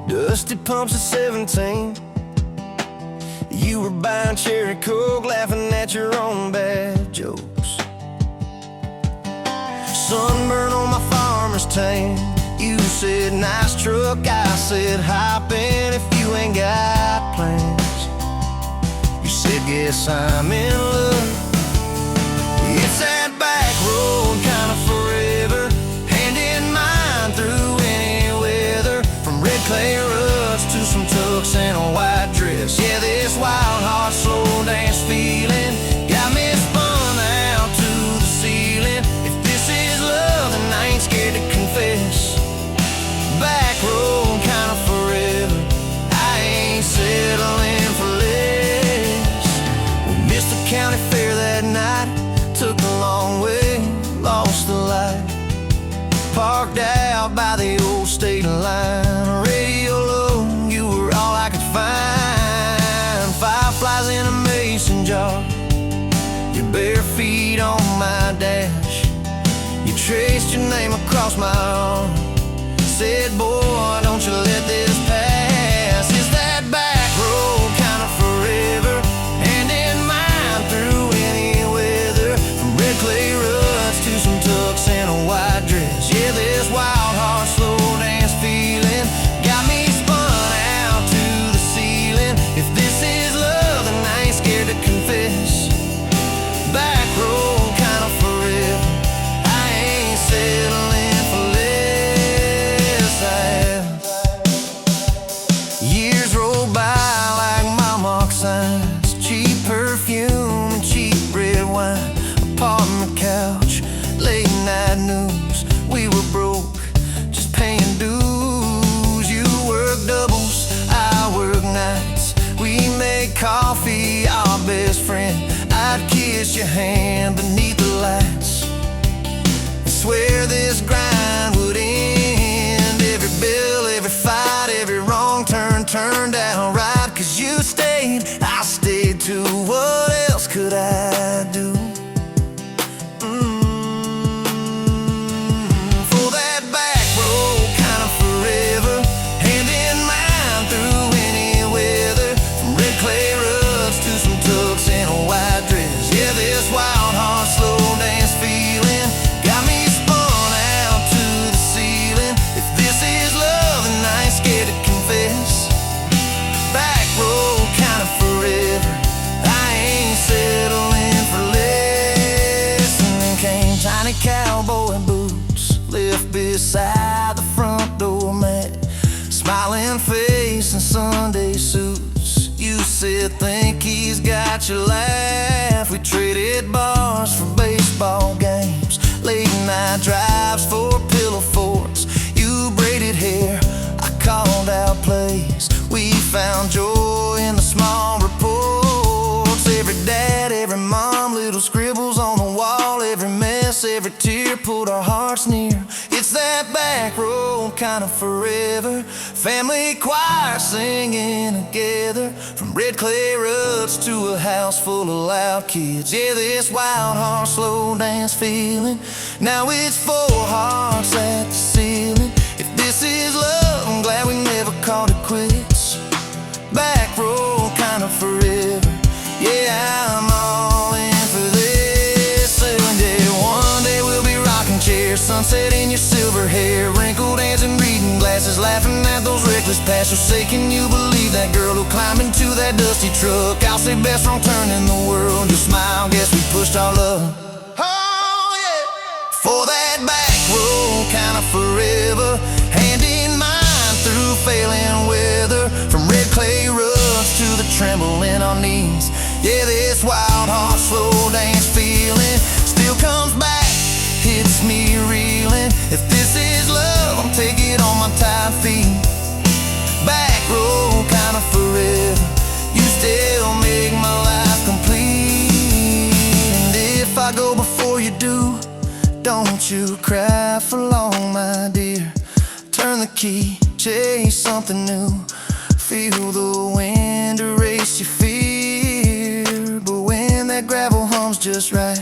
Dusty pumps at 17. You were buying cherry coke, laughing at your own bad jokes. Sunburn on my farmer's tan. You said nice truck, I said hop in if you ain't got plans. You said guess I'm in love. It's that back road kind of forever, hand in mind through any weather. From red clay ruts to some tucks and a white dress. Yeah, this wild heart slow dance feeling got me spun out to the ceiling. If this is love, then I ain't scared to confess. Back road kind of forever, I ain't settling for less. We missed the county fair that night, took the long way, lost the light. Parked out by the old state line, radio low, you were all I could find. Fireflies in a mason jar, your bare feet on my dash. You traced your name across my arm, said, boy, don't you let this pass. Is that back road kind of forever, hand in mind through any weather. From red clay ruts to some tucks and a white dress. Yeah, this wild heart slow dance feeling got me spun out to the ceiling. If this is love, then I ain't scared to confess. Back road kind of forever, I ain't settling for less. Years roll by like mile mark signs, cheap perfume and cheap red wine, apartment couch, late night news. We were broke, just paying dues. You work doubles, I work nights. We made coffee our best friend. I'd kiss your hand beneath the lights, swear this grind would end. Every bill, every fight, every wrong turn turned out right. Cause you stayed, I stayed too. What else could I do? For that back road kind of forever, hand in mind through any weather. From red clay ruts to some tucks and a white dress. Yeah, this wild heart slow dance feeling got me spun out to the ceiling. If this is love, then I ain't scared to confess. Back road kind of forever, I ain't settling for less. And then came tiny cowboy boots, left beside the front door mat, smiling face and Sunday suits. You said think he's got your laugh. We traded bars for baseball games, late night drives for pillow forts. You braided hair, I called out plays. We found joy in the small reports. Every dad, every mom, little scribbles on the wall. Every mess, every tear pulled our hearts near. It's that back road kind of forever, family choir singing together. From red clay ruts to a house full of loud kids. Yeah, this wild heart slow dance feeling, now it's four hearts at the ceiling. If this is love, I'm glad we never called it quits. Back road kind of forever, yeah, I'm all in for this. And yeah, one day we'll be rocking chairs, sunset in your silver hair, wrinkled hands and reading glasses, laughing at those reckless past. So say, can you believe that girl who climbed into that dusty truck? I'll say best wrong turn in the world. You smile, guess we pushed our love. Oh yeah, for that back road kind of forever, hand in mind through failing weather. From red clay ruts to the tremble in our knees. Yeah, this wild heart slow dance feeling still comes back, hits me reeling. If this is love, I'll take it on my tired feet. Back road kind of forever, you still make my life complete. And if I go before you do, don't you cry for long, my dear. Turn the key, chase something new, feel the wind erase your fear. But when that gravel hums just right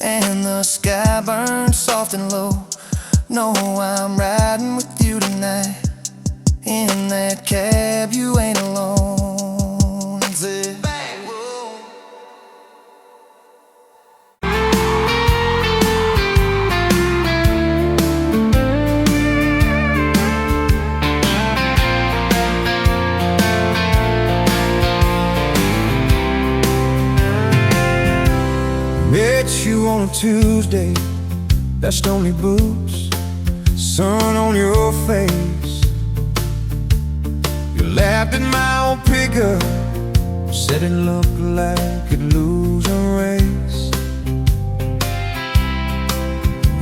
and the sky burns soft and low, know I'm riding with you tonight in that that cab, you ain't alone. And said, Backroom. Met you on a Tuesday, that's only boots, sun on your face. You laughed at my old pickup, said it looked like it'd lose a race.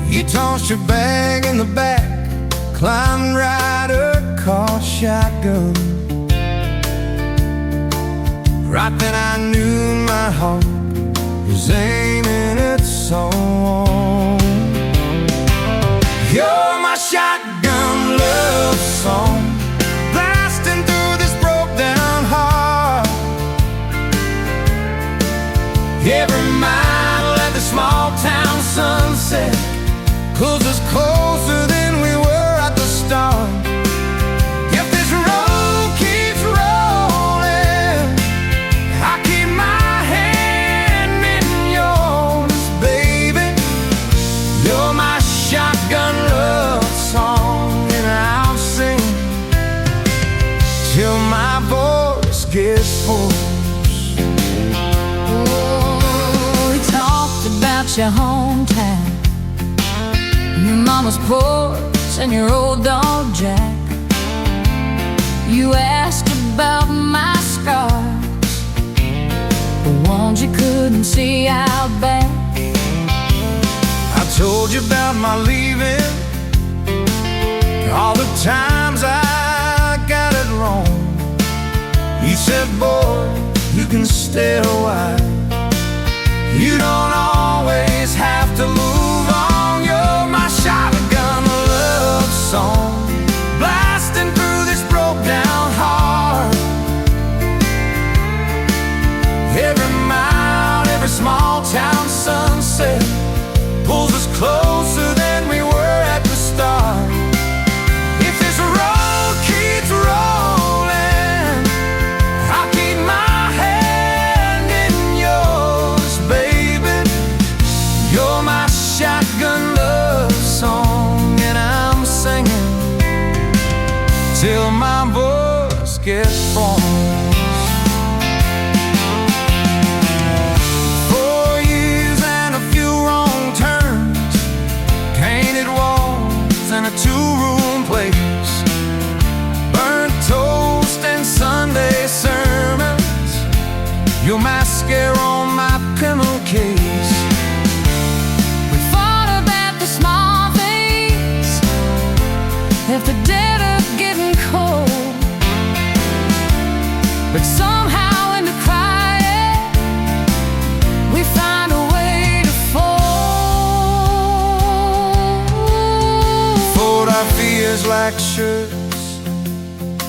You tossed your bag in the back, climbed right a car shotgun. Right then I knew my heart was aiming at someone. You're my shotgun love song, blasting through this broke down heart. Every mile at the small town sunset pulls us closer than we were at the start. If this road keeps rolling, I keep my hand in yours, baby. You're my shotgun love song, and I'll sing till my voice gets hoarse. Oh, we talked about your hometown, your mama's porch and your old dog Jack. You asked about my scars, the ones you couldn't see out back. I told you about my leaving, all the times I got it wrong. You said, boy, you can stay a while, you don't always have to move on. You're my shotgun love song, blasting through this broke down heart. Every mile, every small town sunset pulls us closer than we were at the start. If this road keeps rolling, I'll keep my hand in yours, baby. You're my shotgun love song, and I'm singing till my voice gets hoarse. 4 years and a few wrong turns, painted walls and a two-room place, burnt toast and Sunday sermons, your mascara on my pillowcase. We fought about the small things, left the dead up getting cold, but somehow in the quiet we find a way to Fold our fears like shirts,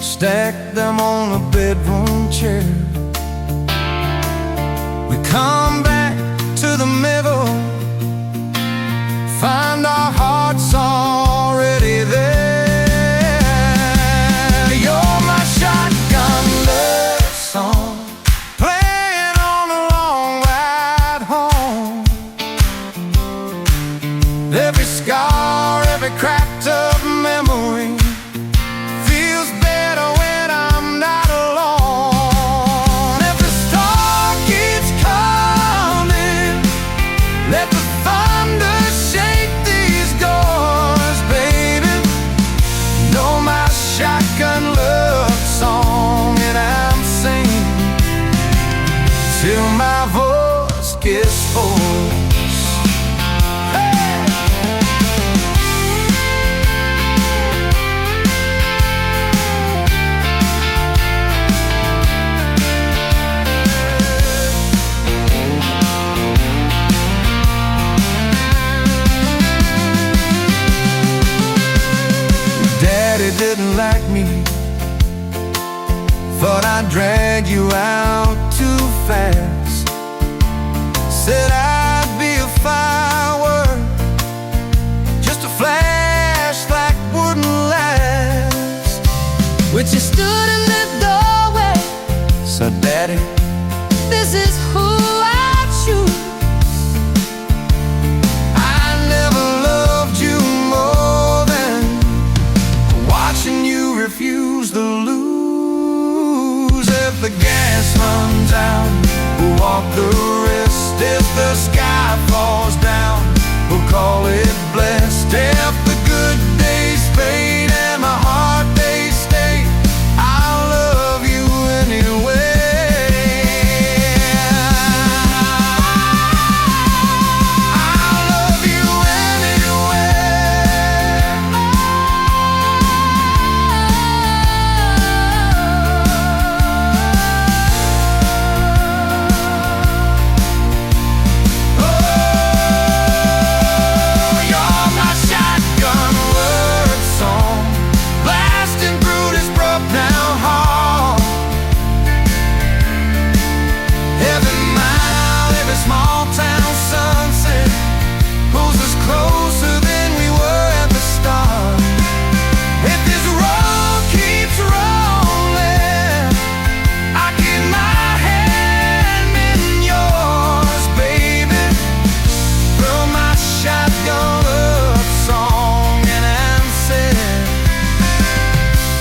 stack them on a bedroom chair. We come back to the middle, find our hearts already there. You're my shotgun love song, playing on a long ride home. Every scar, every cracked up memory feels better when I'm not alone. If the storm keeps coming, let the thunder shake these doors, baby. Know my shotgun love song, and I'm singing till my voice gets hoarse. Daddy didn't like me, thought I'd drag you out too fast. Said I'd be a firework, just a flash like wouldn't last. which you stood in the doorway. So Daddy, this is who I choose. I never loved you more than watching you refuse to lose. If the gas runs out, we'll walk the rest. If the sky falls down, we'll call it blessed. If the good days fade and my hard days stay, I'll love you anyway. I'll love you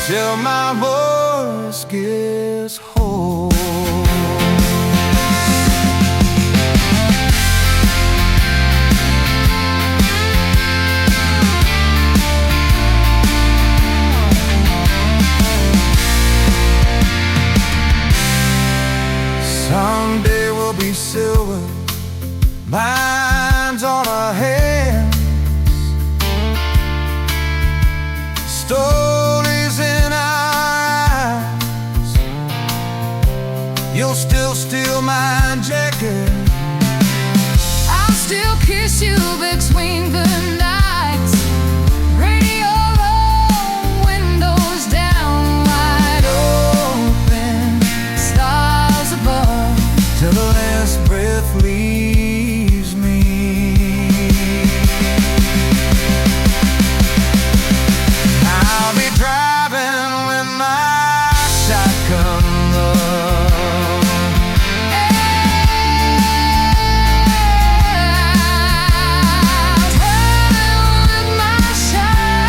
till my voice gets whole. Someday we'll be silver, mines on our hands, stories in our eyes. You'll still steal my jacket, I'll still kiss you between the nights. Radio low, windows down, wide open, stars above, till the last breath leaves me. I'll be driving with my shotgun love. Driving with my shotgun.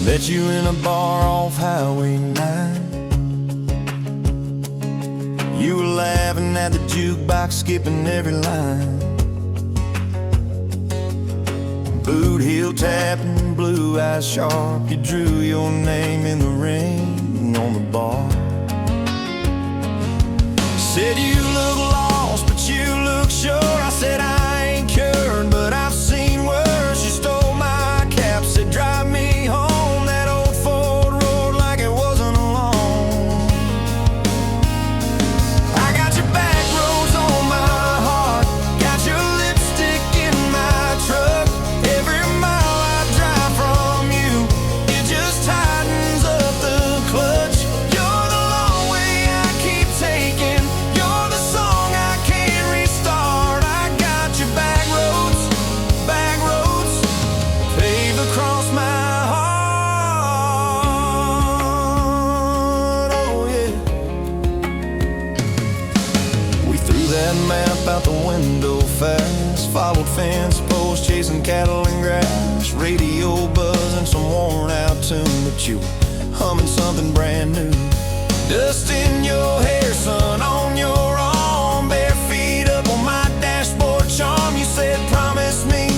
Met you in a bar off Highway 9. You were laughing at the jukebox, skipping every line. Boot heel tapping, blue eyes sharp. You drew your name in the ring on the bar. Said you look lost, but you look sure. I said I ain't cured, but I've seen worse. You stole my cap, said drive me home. Out the window fast, followed fence posts, chasing cattle and grass, radio buzzing some worn out tune, but you were humming something brand new. Dust in your hair, sun on your arm, bare feet up on my dashboard charm. You said promise me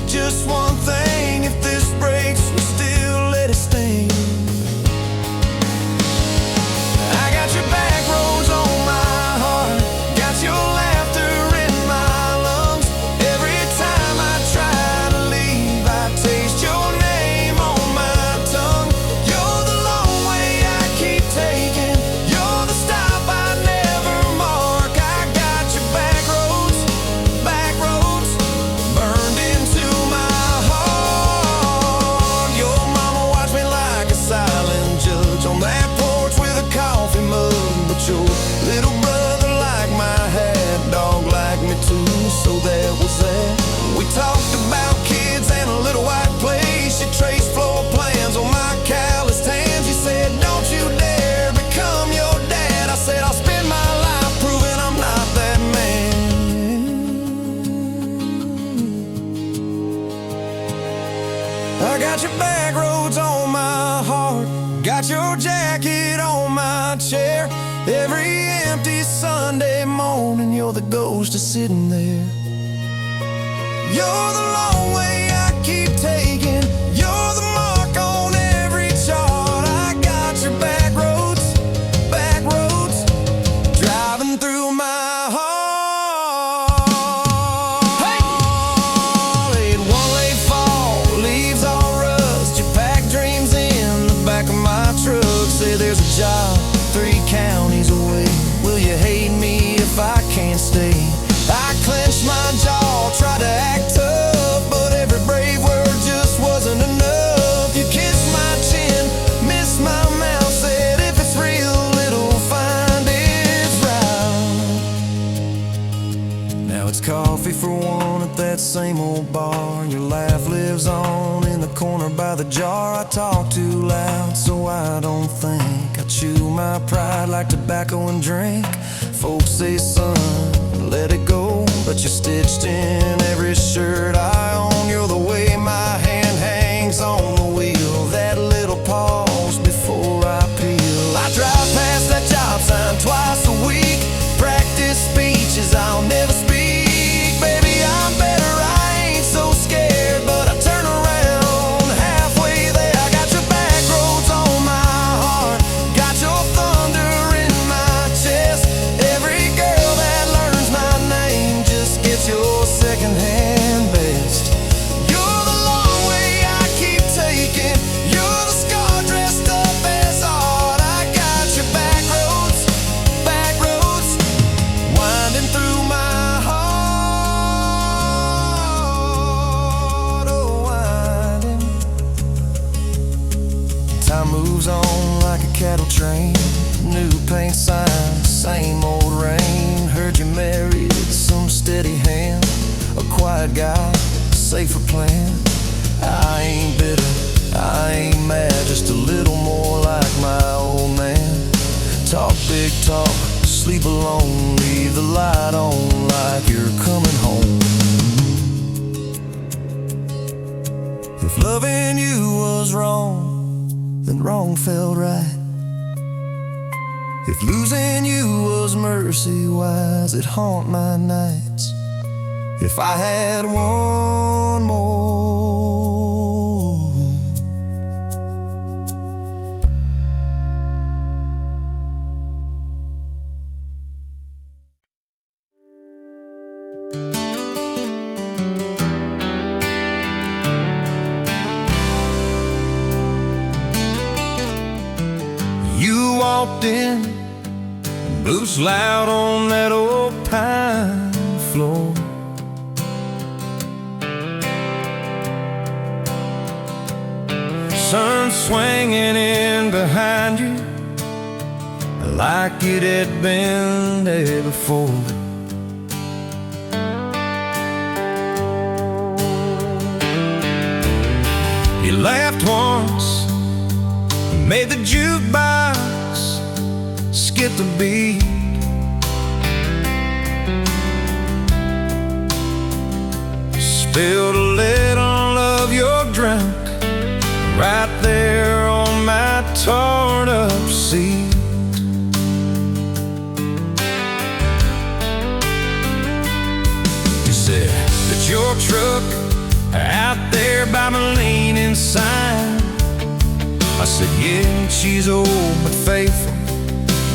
just one thing, if this breaks you still let it sting. I got your back roads on my heart, got your laughter in my lungs. Every time I try to leave, I taste your name on my tongue. You're the long way I keep taking, you're the stop I never so that was that. We talked about kids and a little white place. She traced floor plans on my calloused hands. She said, don't you dare become your dad. I said, I'll spend my life proving I'm not that man. I got your back roads on my heart, got your jacket on my chair. Every empty Sunday morning, you're the ghost of sitting there. You're the long way I keep taking. You're the mark on every chart. I got your back roads, driving through my heart. Hey! At one late fall, leaves all rust. You pack dreams in the back of my truck. Say there's a job 3 counties away. Will you hate me if I can't stay? I clenched my jaw, tried to act tough, but every brave word just wasn't enough. You kissed my chin, missed my mouth, said if it's real, it'll find its route. Now it's coffee for one at that same old bar. Your laugh lives on in the corner by the jar. I talk too loud, so I don't think. I chew my pride like tobacco and drink. Folks say, son, let it go, but you're stitched in every shirt I own. You're the way my hand hangs on the wheel, that little pause before I peel. I drive past that job sign twice a week, practice speeches I'll never speak. Baby, I'm better, I ain't so scared, but I turn around halfway there. I got your back roads on my heart, got your thunder in my chest. Every girl that learns my name just gets your secondhand best. You're the long way I keep taking. You're the scar dressed up as art. I got your back roads, winding through my heart, oh winding. Time moves on like a cattle train, new paint sign, same old rain. Heard you married some steady hand, a quiet guy, safer plan. I ain't bitter, I ain't mad, just a little more like my old man. Talk big talk, sleep alone, leave the light on like you're coming home. If loving you was wrong, then wrong felt right. If losing you was mercy, why's it haunt my nights? If I had one more. You walked in, boots loud on that old pine floor. Sun swinging in behind you like it had been there before. You laughed once, made the jukebox skip the beat. Spilled a little of your drink right there on my torn up seat. You said that your truck out there by my leaning sign. I said, yeah, she's old but faithful,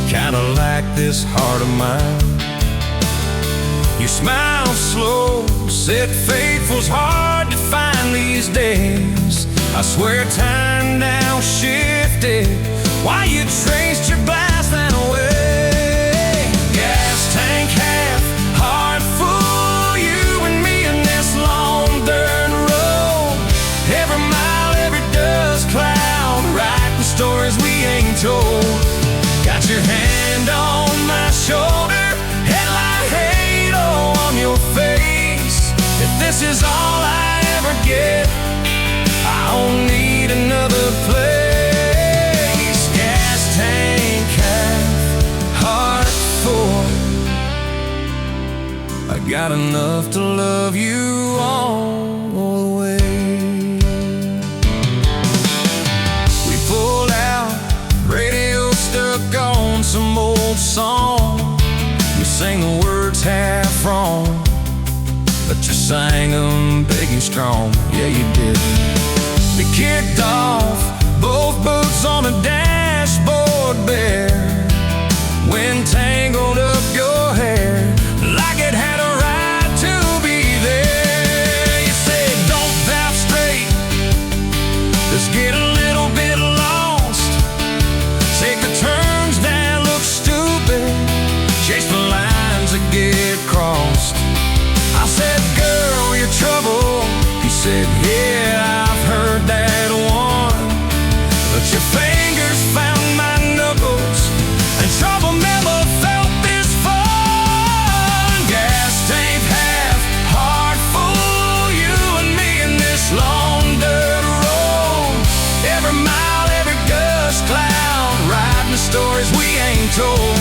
kinda like this heart of mine. You smiled slow, said faithful's hard to find these days. I swear time now shifted while you traced your glass that away. Gas tank half, heart full, you and me in this long dirt road. Every mile, every dust cloud, writing stories we ain't told. Got your hand on my shoulder, headlight halo on your face. this is all I ever get, I don't need another place. Gas tank half, heart full. I got enough to love you all the way. We pulled out, radio stuck on some old song. You sang the words half wrong, but you sang them big and strong. Yeah, you did. We kicked off, both boots on the dashboard bare. Wind tangled up your hair like it had a right to be there. You said, don't valve straight, just get a little bit lost. Take the turns that look stupid, chase the lines that get crossed. I said, girl, you're trouble. He said, yeah, I've heard that one. But your fingers found my knuckles, and trouble never felt this fun. Gas tank half, heart full, you and me in this long dirt road. Every mile, every gust cloud, riding the stories we ain't told.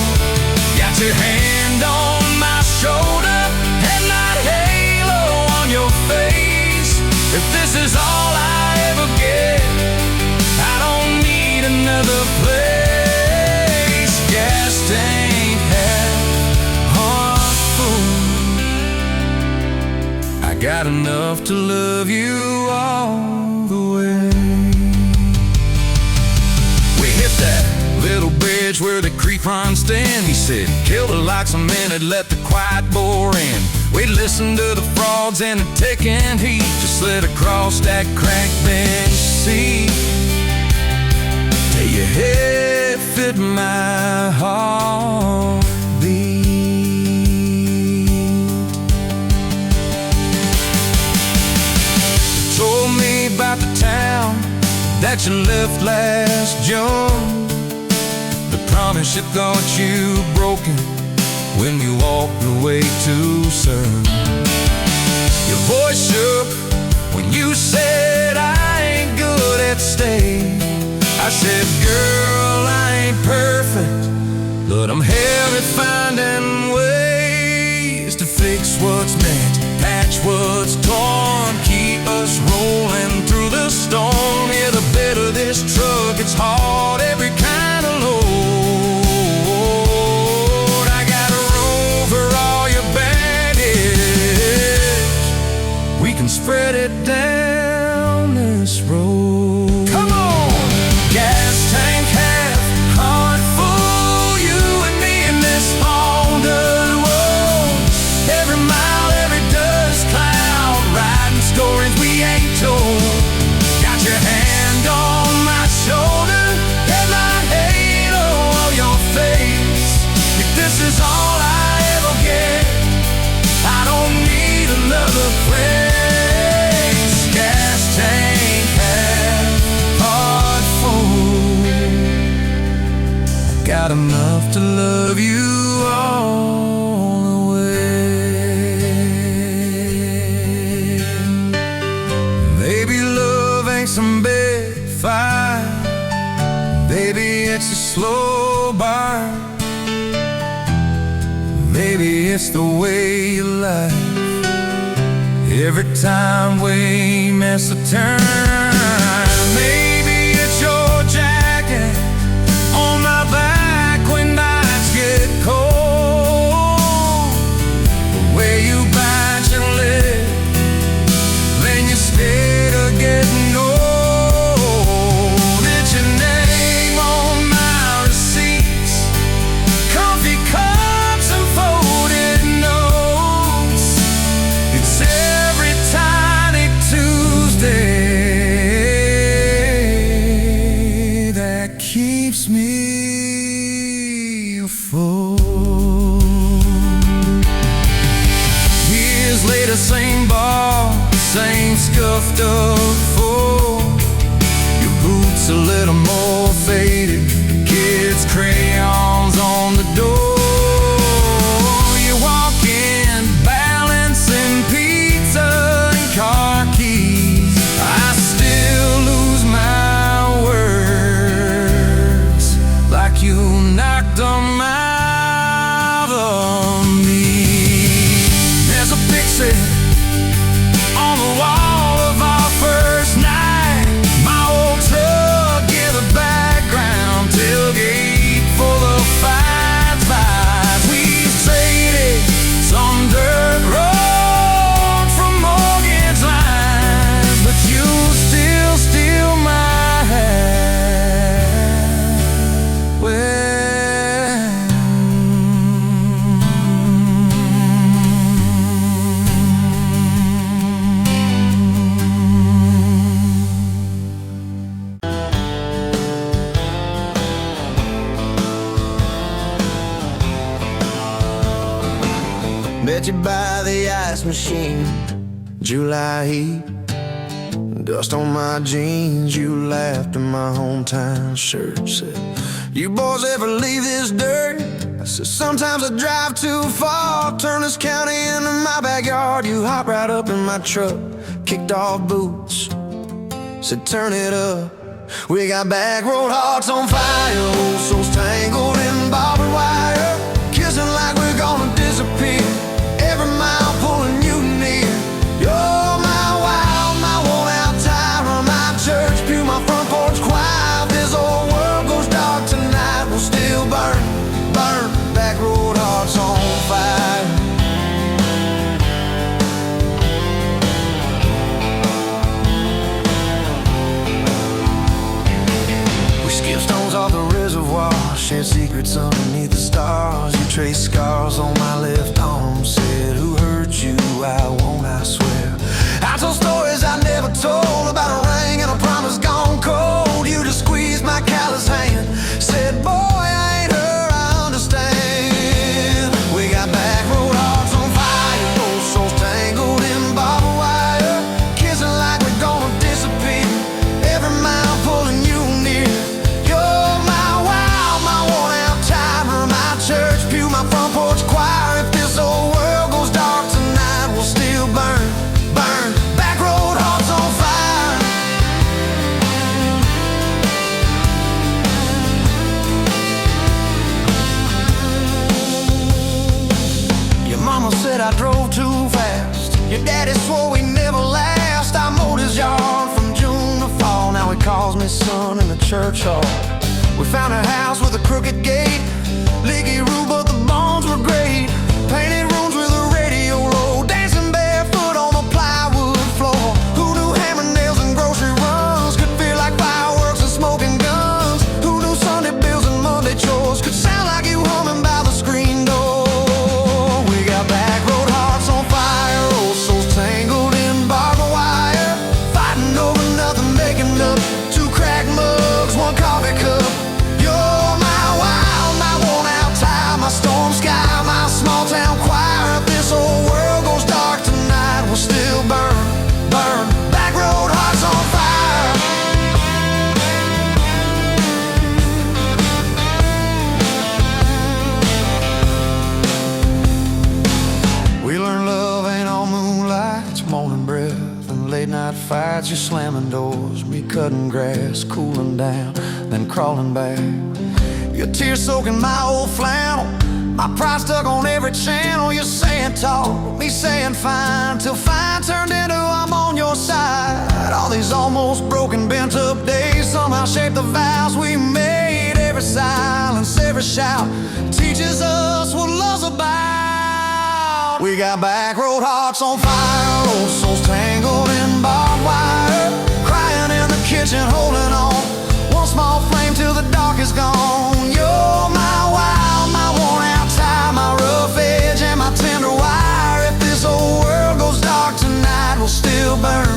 Got your hand on my shoulder, headlight halo on your face. If this is all I ever get, I don't need another place. Gas tank half, heart full. I got enough to love you all the way. We hit that little bridge where the creek runs stand. He said, kill the lights a minute, let the quiet bore in. We listened to the frogs and the ticking heat, just slid across that cracked bench seat till your head fit my heartbeat. You told me about the town that you left last June, the promise you thought you broken when you walked away too soon. Your voice shook when you said, I ain't good at staying. I said, girl, I ain't perfect, but I'm hell at finding ways to fix what's meant, patch what's torn, keep us rolling through the storm. Yeah, the bed of this truck, it's hard, every kind of load. I got room for all your baggage. We can spread it down this road. Come on! Gas tank half, heart full, you and me in this long dirt road. Every mile, every dust cloud, riding stories we ain't told. Got your hand on my shoulder, headlight halo on your face. If this is all I ever get, I don't need another place. Gas tank half, heart full. Got enough to love you all the way. Maybe love ain't some big fight, maybe it's a slow burn. Maybe it's the way you lie every time we miss a turn. Maybe it's your jacket on my back when nights get cold, the way you bite your lip, then you stay to getting old. It's your name on my receipts, comfy cups and folded notes. It's every tiny Tuesday that keeps me afloat. Years later, same bar, same scuffed up floor. Your boots a little more faded, kids' crayons on the door. You walk in, balancing pizza Met you by the ice machine, July heat, dust on my jeans. You laughed in my hometown shirt. Said, you boys ever leave this dirt? I said, sometimes I drive too far. Turn this county into my backyard. You hop right up in my truck, kicked off boots, said turn it up. We got back road hearts on fire, old souls tangled in barbed wire, kissing like we're gonna disappear, every mile pulling you near. You're my wild, my worn-out tire, my church pew, my front porch choir. If this old world goes dark tonight, we'll still burn, burn. Back road hearts on fire. Stones off the reservoir, shared secrets underneath the stars. You traced scars on my left arm, said who hurt you, I won't, I swear. I told stories I never told, about a ring and a promise gone cold. You just squeezed my callous hand, said boy I ain't her, I understand. We got back road hearts on fire, old souls tangled in barbed wire, kissing like we're gonna disappear, every mile pulling you near. Church pew, my front porch choir. If this old world goes dark tonight, we'll still burn, burn. Back road hearts on fire. Your mama said I drove too fast. Your daddy swore we never last. I mowed his yard from June to fall. Now he calls me son in the church hall. We found a house with a crooked gate, leaky roof, but the bones were great. Painted rooms with a radio low, dancing barefoot on the plywood floor. Who knew hammer nails and grocery runs could feel like fireworks and smoking guns? Who knew Sunday bills and Monday chores could sound like you humming by the screen door? We got back road hearts on fire, old souls tangled in barbed wire, fighting over nothing, making up two cracked mugs, one coffee cup. Storm sky, my small town choir. If this old world goes dark tonight, we'll still burn, burn. Back road hearts on fire. We learned love ain't all moonlight, it's morning breath and late night fights. You're slamming doors, me cutting grass, cooling down, then crawling back. Your tears soaking my old flannel, my pride stuck on every channel. You're saying talk, me saying fine, till fine turned into I'm on your side. All these almost broken, bent up days somehow shaped the vows we made. Every silence, every shout teaches us what love's about. We got back road hearts on fire, old souls tangled in barbed wire, crying in the kitchen, holding on. One small flame till the dark is gone. You're my wild, my worn out tie, my rough edge and my tender wire. If this old world goes dark tonight, we'll still burn,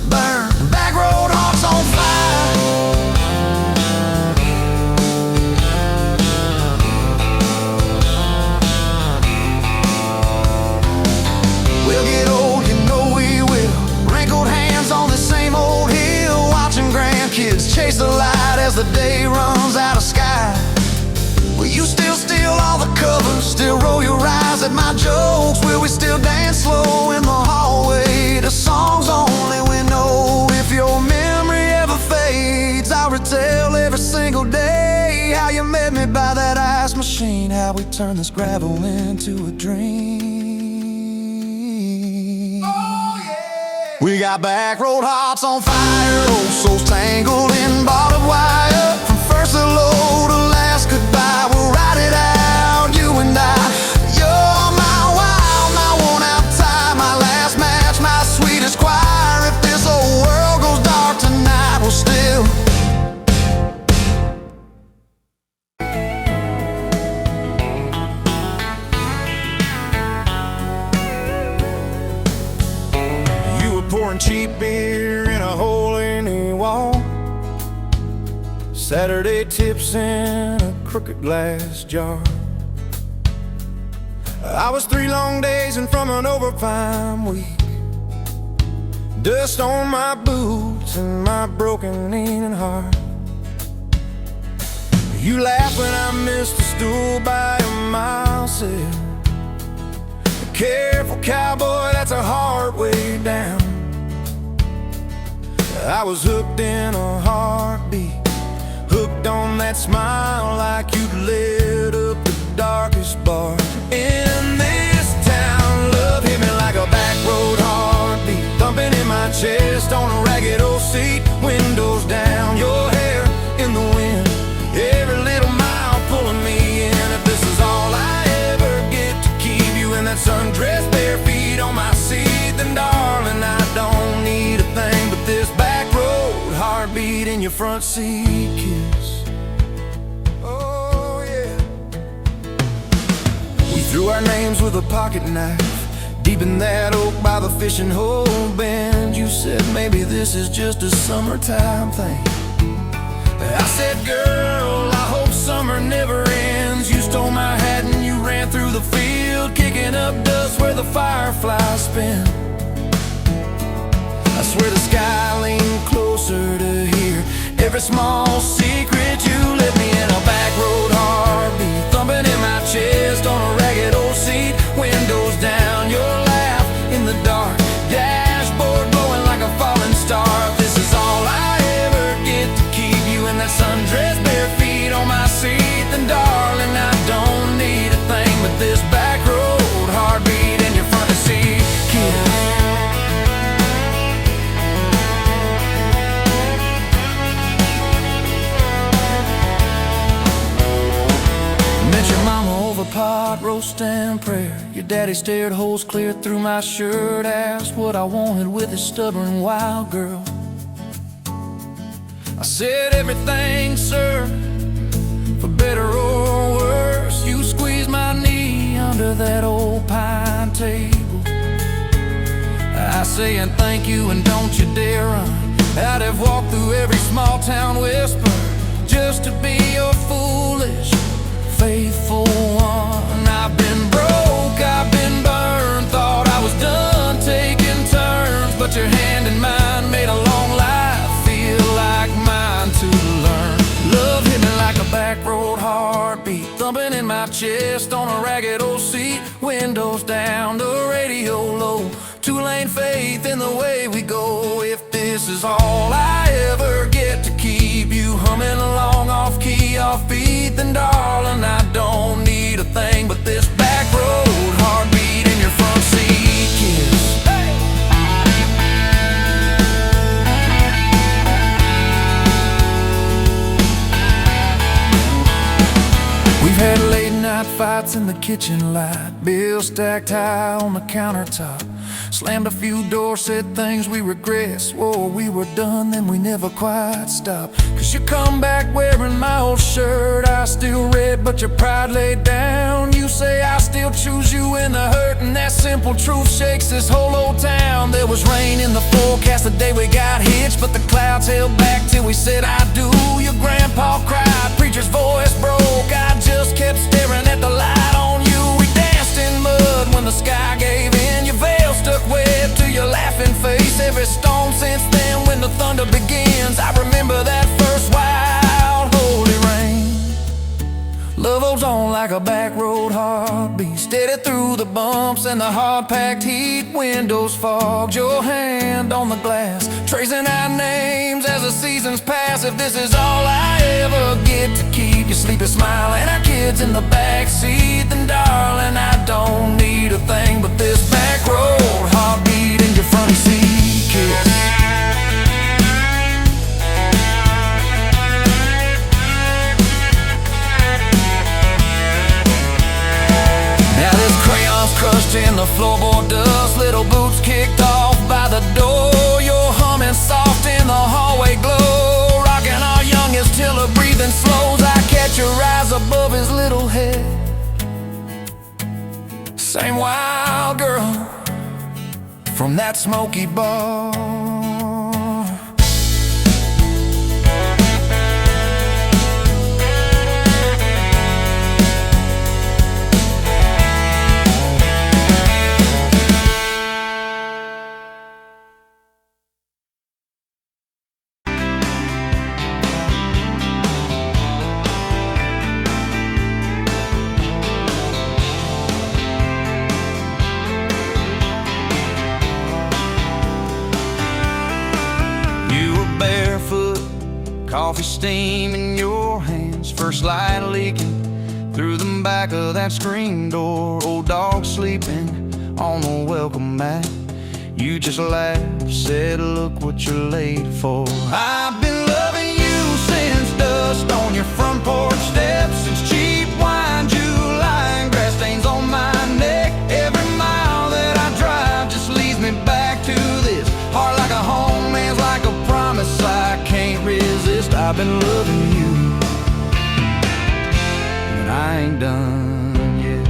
burn. Back road hearts on fire. We'll get old, you know we will. Wrinkled hands on the same old hill, watching grandkids chase the light as the day runs out of sky. Will you still steal all the covers, still roll your eyes at my jokes? Will we still dance slow in the hallway to songs only we know? If your memory ever fades, I'll retell every single day how you met me by that ice machine, how we turned this gravel into a dream. Oh, yeah. We got back road hearts on fire, old souls tangled in barbed wire. From first hello to last goodbye, we'll ride it out, you and I. You're my wild, my worn out tie, my last match, my sweetest choir. If this old world goes dark tonight, we'll still. You were pouring cheap beer in a hole in the wall, Saturday tips in a crooked glass jar. I was 3 long days and from an overtime week, dust on my boots and my broken aching heart. You laughed when I missed a stool by a mile sail. Careful cowboy, that's a hard way down. I was hooked in a heartbeat, hooked on that smile like you'd lit up the darkest bar in this town. Love hit me like a back road heartbeat, thumping in my chest on a ragged old seat. Windows down, your hair in the wind, every little mile pulling me in. If this is all I ever get to keep you in that sundress, bare feet on my seat, then darling, I don't need a thing but this back road heartbeat in your front seat kiss. Oh yeah. We threw our names with a pocket knife deep in that oak by the fishing hole bend. You said maybe this is just a summertime thing. I said, girl, I hope summer never ends. You stole my hat and you ran through the field, kicking up dust where the fireflies spin. I swear the sky leaned closer to hear every small secret. You let me in a back road heartbeat, thumping in my chest on a ragged old seat. Windows down, your laugh in the dark, dashboard glowing like a falling star. If this is all I ever get to keep you in that sundress, bare feet on my seat, then darling, I don't need a thing but this back road heartbeat in your front seat kiss. Pot roast and prayer, your daddy stared holes clear through my shirt, asked what I wanted with his stubborn wild girl. I said everything, sir, for better or worse. You squeezed my knee under that old pine table. I say and thank you and don't you dare run. I'd have walked through every small town whisper just to be your foolish faithful one. I've been broke, I've been burned, thought I was done taking turns, but your hand in mine made a long life feel like mine to learn. Love hit me like a back road heartbeat, thumping in my chest on a ragged old seat. Windows down, the radio low, 2-lane faith in the way we go. If this is all I ever get to keep you humming along off key, off beat, then darling, I don't need a thing but this back road heartbeat in your front seat kiss. Hey! We've had late night fights in the kitchen light, bills stacked high on the countertop. Slammed a few doors, said things we regret, swore we were done, then we never quite stopped. Cause you come back wearing my old shirt, I still red but your pride laid down. You say I still choose you in the hurt, and that simple truth shakes this whole old town. There was rain in the forecast the day we got hitched, but the clouds held back till we said I do. Your grandpa cried, preacher's voice broke, I just kept staring at the light on you. We danced in mud when the sky gave in, your veil stuck web to your laughing face. Every storm since then when the thunder begins, I remember that first wild holy rain. Love holds on like a back road heartbeat, steady through the bumps and the hard-packed heat. Windows fogged, your hand on the glass, tracing our names as the seasons pass. If this is all I ever get to keep you sleeping, smiling, our kids in the backseat, then darling, I don't need a thing but this back road heartbeat in your front seat kiss. Now this crayon's crushed in the floorboard dust, little boots kicked off by the door. You're humming soft in the hallway glow, rocking our youngest till her breathing slows. I catch your eyes above his little head, same wild girl from that smoky bar. Coffee steam in your hands, first light leaking through the back of that screen door. Old dog sleeping on the welcome mat. You just laughed, said, look what you're late for. I've been loving you since dust on your front porch steps, since cheap wine, July, and grass stains on my neck. Every mile that I drive just leads me back to this. Heart like a home, hands like a promise I can't resist. I've been loving you, and I ain't done yet.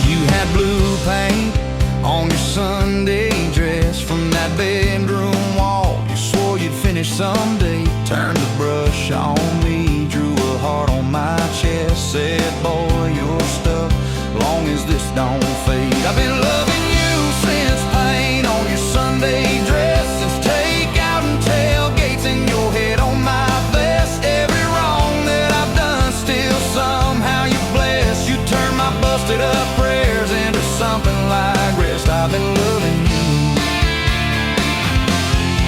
You had blue paint on your Sunday dress from that bedroom wall. You swore you'd finish someday. Turned the brush on me, drew a heart on my chest, said, boy, you're stuck long as this don't fade. I've been loving you since paint on your Sunday dress, since takeout and tailgates in your head on my vest. Every wrong that I've done, still somehow you bless. You turn my busted up prayers into something like rest. I've been loving you,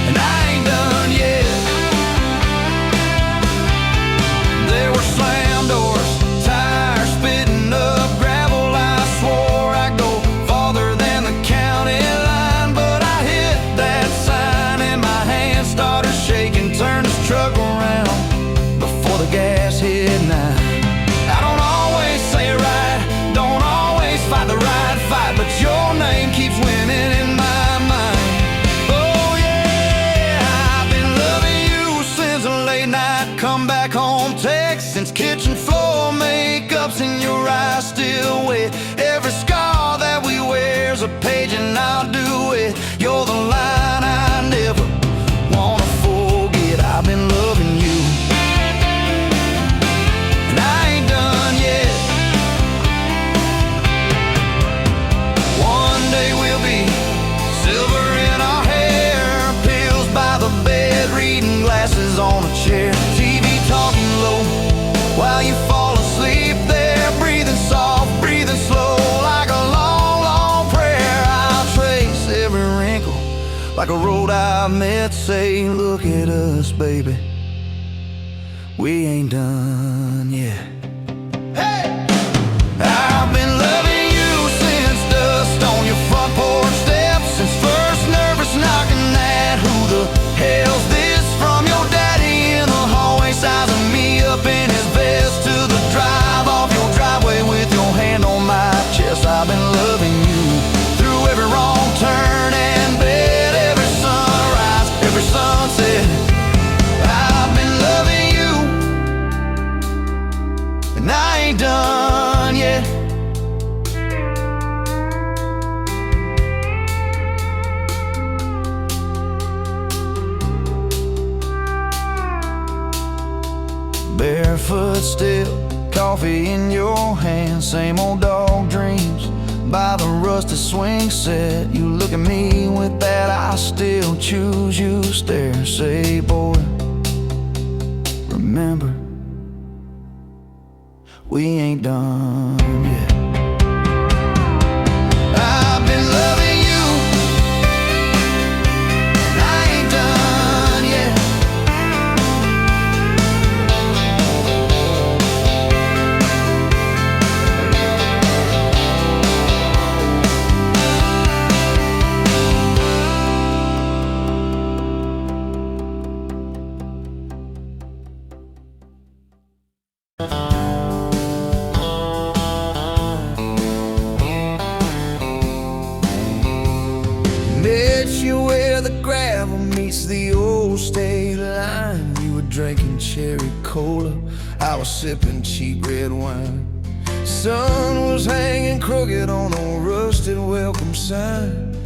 and I ain't done yet. There were slam doors, tires spitting up gravel. I swore I'd go farther than the county line, but I hit that sign and my hand started shaking. Turned this truck around before the gas hit 9. I don't always say it right, don't always fight the right fight, but your name keeps winning in my mind. Oh yeah, I've been loving you since a late night come back home text, since kitchen floor makeup's in your eyes still wet. Every scar that we wear's a page and I'll do it. You're the line I never wanna forget. I've been loving you, and I ain't done yet. One day we'll be silver in our hair, pills by the bed, reading glasses on a chair, TV talking low while you fall asleep there, breathing soft, breathing slow, like a long, long prayer. I'll trace every wrinkle like a road I've met, say, look at us, baby, we ain't done yet. Hey! I've been loving you since dust on your front porch steps, since first nervous knocking at who the hell's this, from your daddy in the hallway sizing me up in his vest, to the drive off your driveway with your hand on my chest. I've been loving you through every wrong turn and bed, every sunrise, every sunset. I've been loving you, and I ain't done yet. Barefoot still, coffee in your hand, same old dog dreams by the rusted swing set. You look at me with that I still choose you stare, say, boy, remember, we ain't done yet. I've been loving you, and I ain't done yet. Met you where the gravel meets the old state line. You were drinking cherry cola, I was sipping cheap red wine. Sun was hanging crooked on a rusted welcome sign.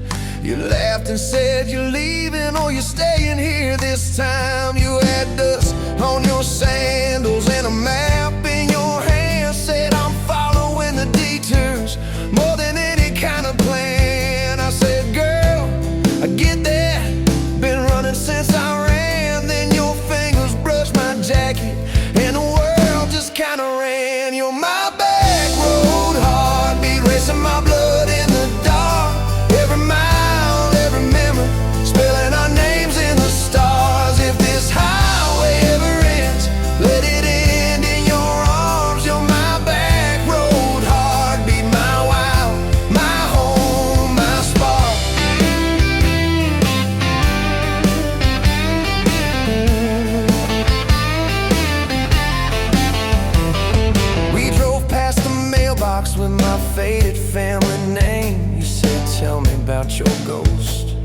You laughed and said you're leaving or you're staying here this time. You had dust on your sandals and a map in your hand, said I'm following the detours more than any kind of plan. I said, girl, I get that, been running since I ran. Then your fingers brushed my jacket and the world just kinda ran. You're my back road heartbeat, racing my blood in the dark. Every mile, every memory, spelling our names in the stars. about your ghost,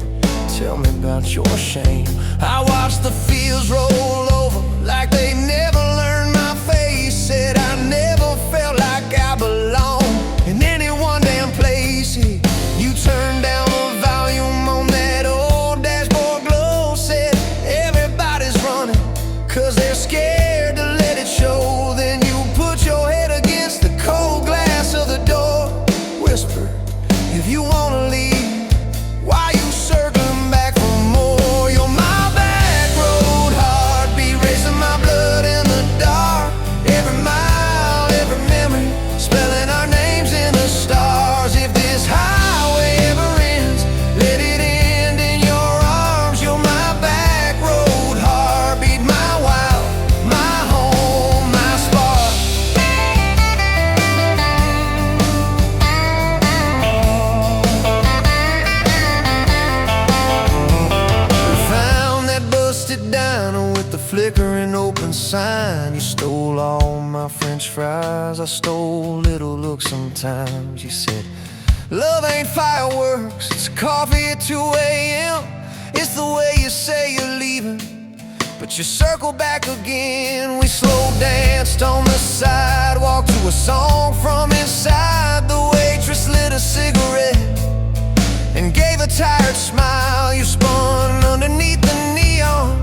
tell me about your shame. I watched the fields roll over like they never learned my face. Said I never felt like I belonged in any one damn place. You turned down the volume on that old dashboard glow. Said everybody's running 'cause they're scared to let it show. Then you put your head against the cold glass of the door. Whisper, if you wanna leave, why you circling back for more? You're my back road heartbeat, racing my blood in the dark. Every mile, every memory, spelling our names in the stars. If this highway ever ends, let it end in your arms. You're my back road heartbeat, my wild, my home, my spark. We found that busted diner with the flickering open sign. You stole all my french fries, I stole little looks sometimes. You said, love ain't fireworks, it's coffee at 2 a.m. It's the way you say you're leaving, but you circle back again. We slow danced on the sidewalk to a song from inside. The waitress lit a cigarette and gave a tired smile. You spun underneath the neon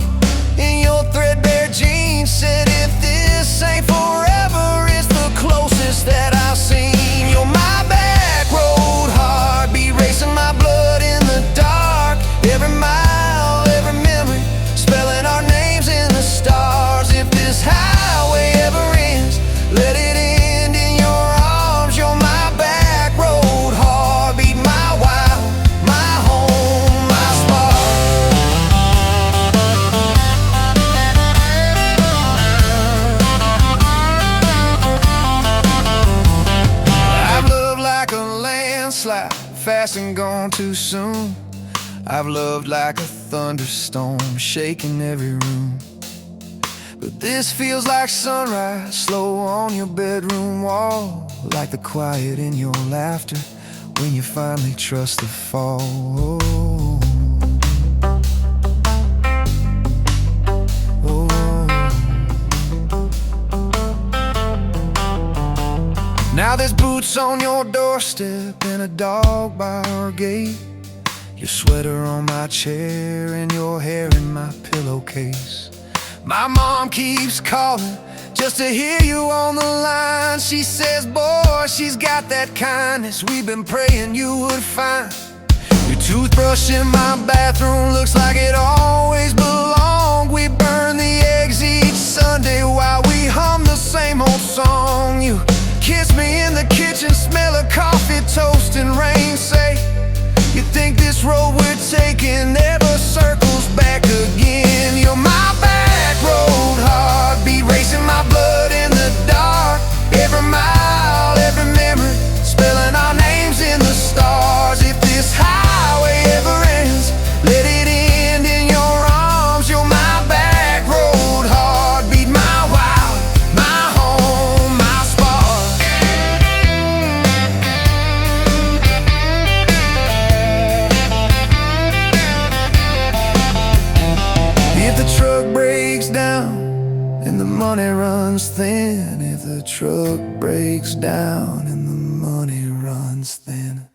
in your threadbare jeans. Said if this ain't forever, it's the closest that I've seen. You're my back road heartbeat, racing my blood in the dark. Every mile, every memory, spelling our names in the stars. If this highway ever ends, let it end in your arms. You're my back road heartbeat, my wild, my home, my spark. I've loved like a landslide, fast and gone too soon. I've loved like a thunderstorm, shaking every room. But this feels like sunrise, slow on your bedroom wall. Like the quiet in your laughter when you finally trust the fall. Now there's boots on your doorstep and a dog by our gate. Your sweater on my chair and your hair in my pillowcase. My mom keeps calling just to hear you on the line. She says, boy, she's got that kindness we've been praying you would find. Your toothbrush in my bathroom looks like it always belonged. We burn the eggs each Sunday while we hum the same old song. You kiss me in the kitchen, smell of coffee, toast and rain. Say, you think this road we're taking never circles back again. You're my back road heartbeat, racing my blood in the dark. Every mile, every memory, spelling our names in the stars. If this highway ever ends, let it end in your arms. You're my back road heartbeat, my wild, my home, my spark. If the truck breaks down and the money runs thin, if the truck breaks down and the money runs thin.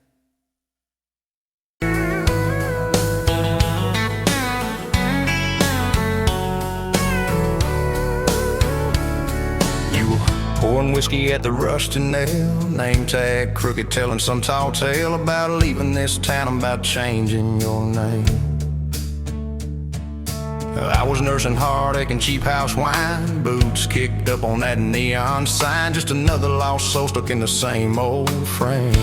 You were pouring whiskey at the Rusty Nail, name tag crooked, telling some tall tale about leaving this town, about changing your name. I was nursing heartache and cheap house wine, boots kicked up on that neon sign, just another lost soul stuck in the same old frame.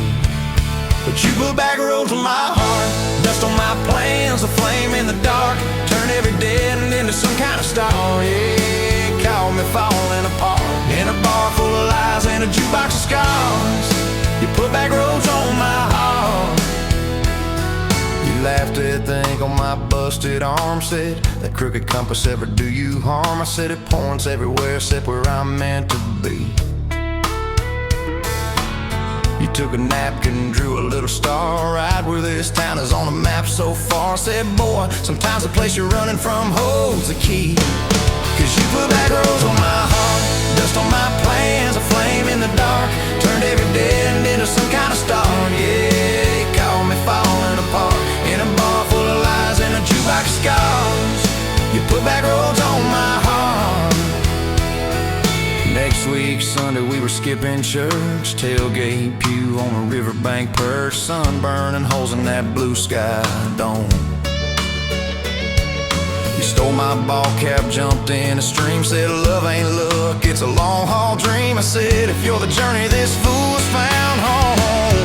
But you put back roads on my heart, dust on my plans, a flame in the dark, turn every dead end into some kind of star. Yeah, call me falling apart, in a bar full of lies and a jukebox of scars. You put back roads on my heart. You laughed at the ink on my busted arm, said, that crooked compass ever do you harm? I said, it points everywhere except where I'm meant to be. You took a napkin, drew a little star right where the this town is on the map so far. Said, boy, sometimes the place you're running from holds the key. Cause you put back roads on my heart, dust on my plans, a flame in the dark, turned every dead end into some kind of star. Yeah, you caught me falling apart in a bar full of lies and a jukebox of scars. You put back roads on my heart. Next week, Sunday, we were skipping church, tailgate pew on a riverbank perch, sun burning holes in that blue sky dome. You stole my ball cap, jumped in a stream, said love ain't luck, it's a long haul dream. I said, if you're the journey, this fool's found home.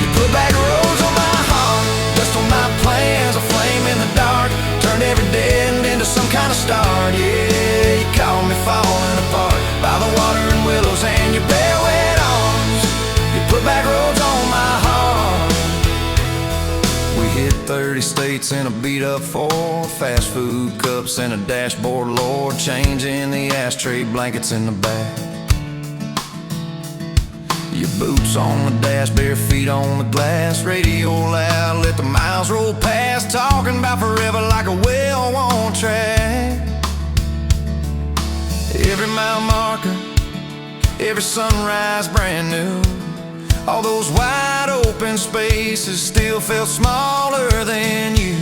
You put back roads on my heart, dust on my plans, a flame in the dark, turned every dead end into some kind of star. Yeah, you caught me falling apart by the water and willows and your bare wet arms. You put back roads on my heart. We hit 30 states in a beat-up Ford, fast food cups and a dashboard, Lord, changing the ashtray blankets in the back. Your boots on the dash, bare feet on the glass, radio loud, let the miles roll past, talking about forever like a well-worn track. Every mile marker, every sunrise brand new. All those wide open spaces still felt smaller than you.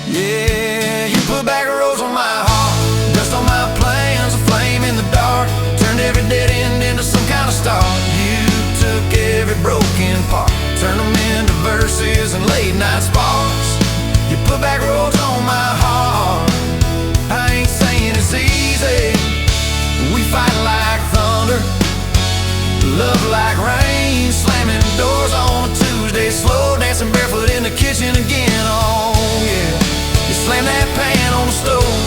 Yeah, you put back roads on my heart, dust on my plans, a flame in the dark, turned every dead end into some kind of star. You took every broken part, turned them into verses and late night sparks. You put back roads on my heart. I ain't saying it's easy, we fight like thunder, love like rain, slamming doors on a Tuesday, slow dancing barefoot in the kitchen again. Oh yeah, you slam that pan on the stove,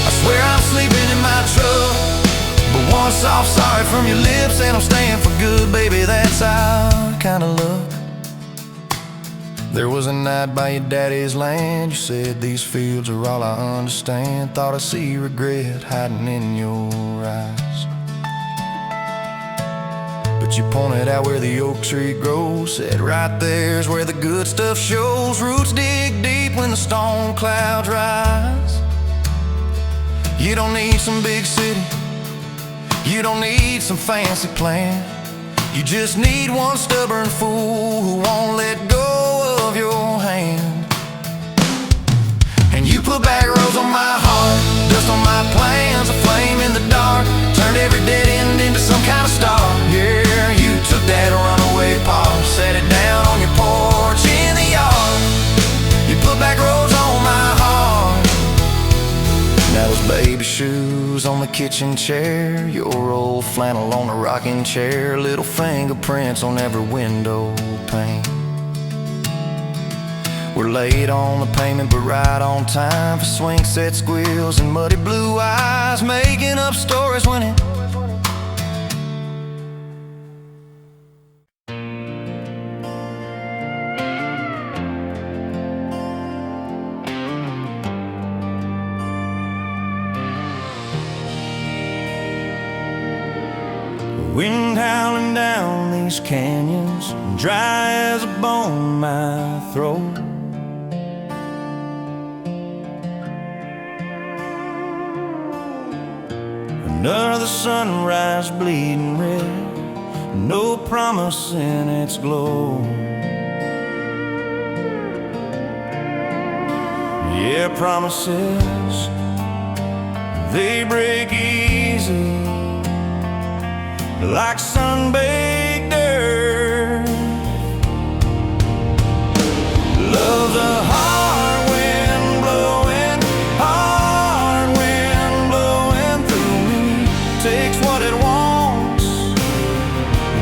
I swear I'm sleeping in my truck, but one soft sorry from your lips and I'm staying for good, baby, that's our kind of luck. There was a night by your daddy's land, you said these fields are all I understand, thought I see regret hiding in your eyes. But you pointed out where the oak tree grows, said right there's where the good stuff shows. Roots dig deep when the storm clouds rise. You don't need some big city, you don't need some fancy plan, you just need one stubborn fool who won't let go of your hand. And you put back roads on my heart, dust on my plans, a flame in the dark, turned every dead end into some kind of star. Yeah, you took that runaway paw, set it down on your porch in the yard. You put back roads on my heart. Now those baby shoes on the kitchen chair, your old flannel on the rocking chair, little fingerprints on every window pane. We're late on the payment but right on time for swing set squeals and muddy blue eyes, making up stories when it wind howling down these canyons, dry as a bone my throat. Another sunrise bleeding red, no promise in its glow. Yeah, promises, they break easy like sun-baked earth. Love's a hard wind blowing, hard wind blowing through me. Takes what it wants,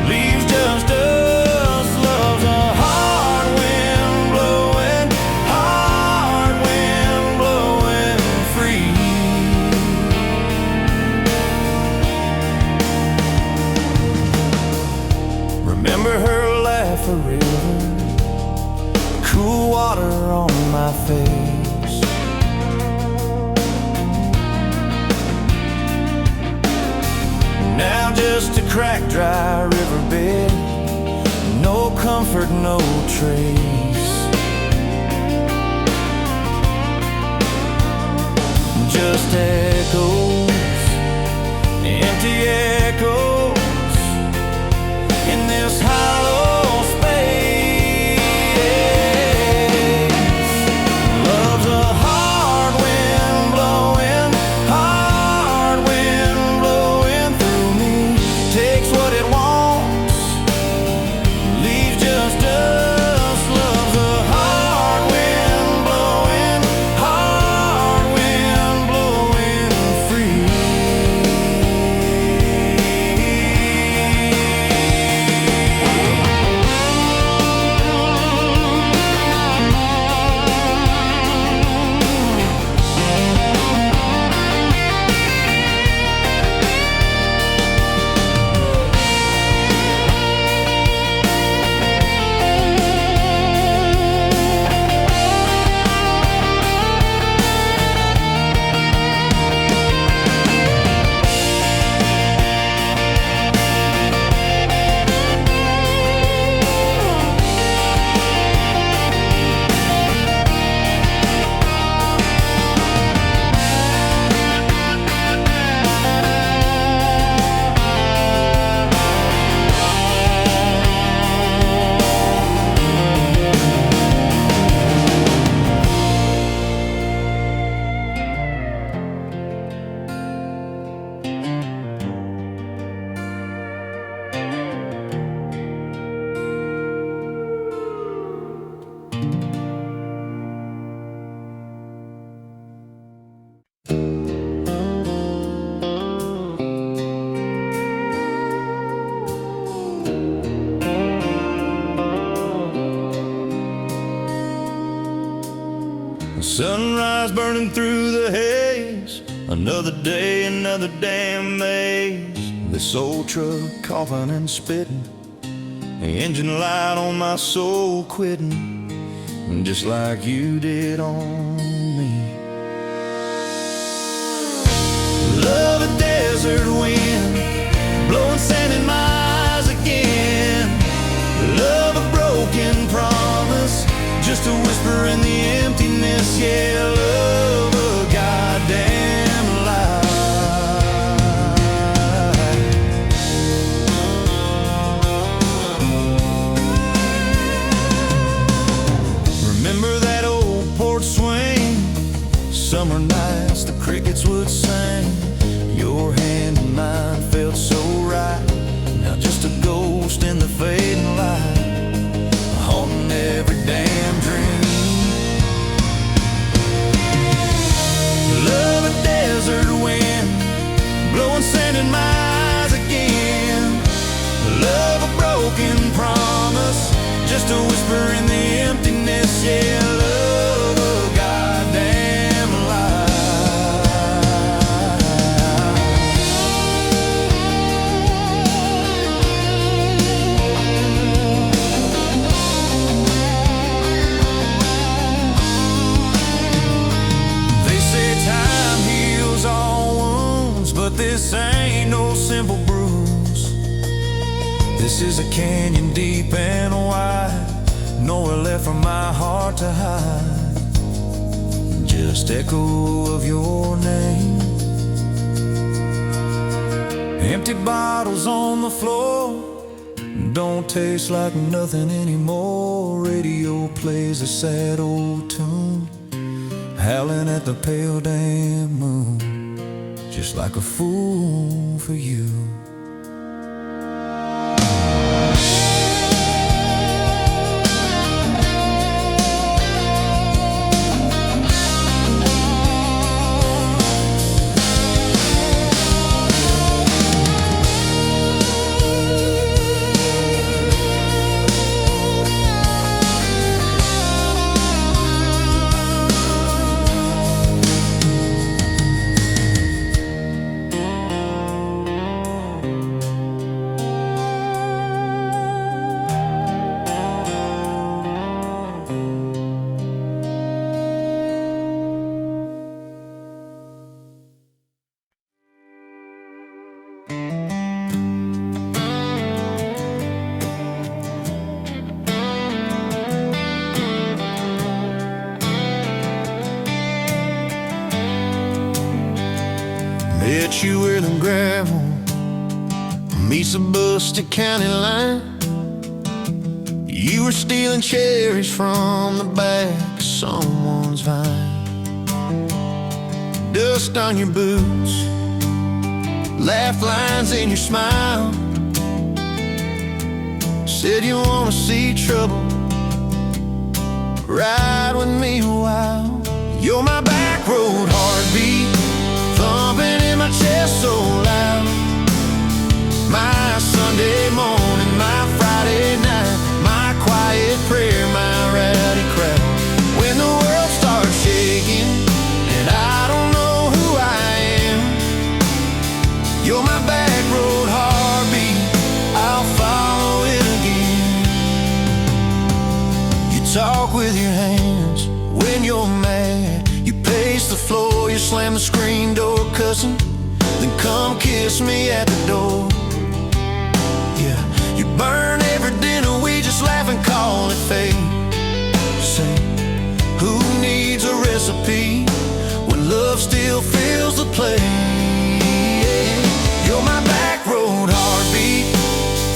leaves just us. Love's a hard wind blowing, hard wind blowing free. Remember her laugh forever, cool water on my face. Now just a cracked, dry riverbed, no comfort, no trace. Just echoes, empty echoes in this hollow space. Love's a hard wind blowing through me. Takes what it wants, leaves just us. Love's a hard wind blowing free. Sunrise burning through the haze. Another day, another damn maze. This old truck coughing and spitting. The engine light on my soul quitting, just like you did on me. Love a desert wind, blowing sand in my eyes again. Love a broken promise, just a whisper in the emptiness. Yeah, love a goddamn lie. Remember that old porch swing? Summer nights the crickets would sing. Your hand in mine felt so right. Now just a ghost in the fading light, haunting every damn dream. Love a desert wind, blowing sand in my eyes again. Love a broken promise, just a whisper in the emptiness. Yeah, love a goddamn lie. They say time heals all wounds, but this ain't no simple bruise. This is a canyon deep and wide, nowhere left for my heart to hide. Just echo of your name. Empty bottles on the floor, don't taste like nothing anymore. Radio plays a sad old tune, howling at the pale damn moon, just like a fool for you. Met you where the gravel meets the Busted County line. You were stealing cherries from the back of someone's vine. Dust on your boots, laugh lines in your smile. Said you wanna see trouble, ride with me a while. You're my back road heartbeat, thumping in my chest so loud. My Sunday morning, my Friday night, my quiet prayer, my rowdy crowd. When the world starts shaking and I don't know who I am, you're my back road heartbeat, I'll follow it again. You talk with your hands when you're mad, you pace the floor, you slam the screen door cussing, then come kiss me at the door. Yeah, you burn every dinner, we just laugh and call it fate. Say, who needs a recipe when love still fills the plate? You're my back road heartbeat,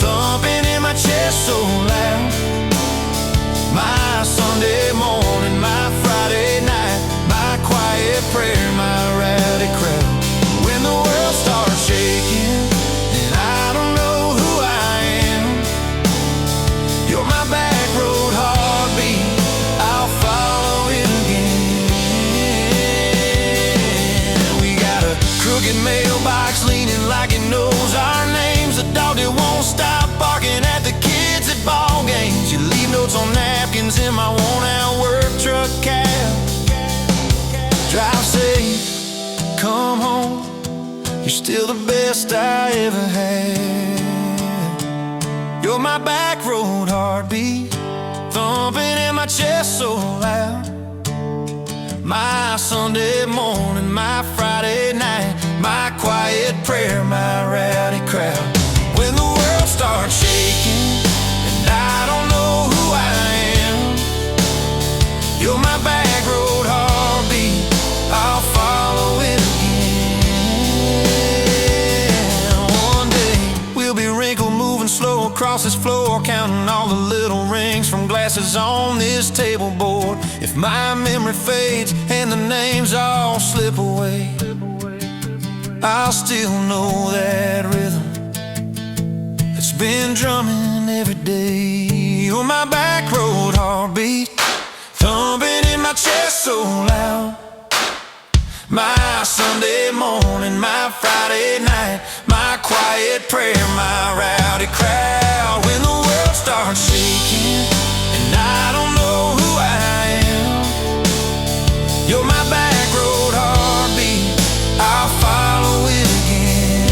thumping in my chest so loud. My Sunday morning, my Friday night, my quiet prayer, my rowdy crowd. When the world starts shaking and I don't know who I am, you're my back road heartbeat, I'll follow it again. We got a crooked mailbox leaning like it knows our names, a dog that won't stop barking at the kids at ball games. You leave notes on napkins in my worn-out work truck cab. Drive safe, come home, you're still the best I ever had. You're my back road heartbeat, thumping in my chest so loud. My Sunday morning, my Friday night, my quiet prayer, my rowdy crowd. When the world starts shaking and I don't know who I am, you're my back road heartbeat, I'll follow it again. One day we'll be wrinkled, moving slow across this floor, counting all the little rings from glasses on this table board. If my memory fades and the names all slip away, I'll still know that rhythm that's been drumming every day. You're my back road heartbeat, thumping in my chest so loud. My Sunday morning, my Friday night, my quiet prayer, my rowdy crowd. When the world starts shaking and I don't know who I am, you're my back road heartbeat, I'll follow it again.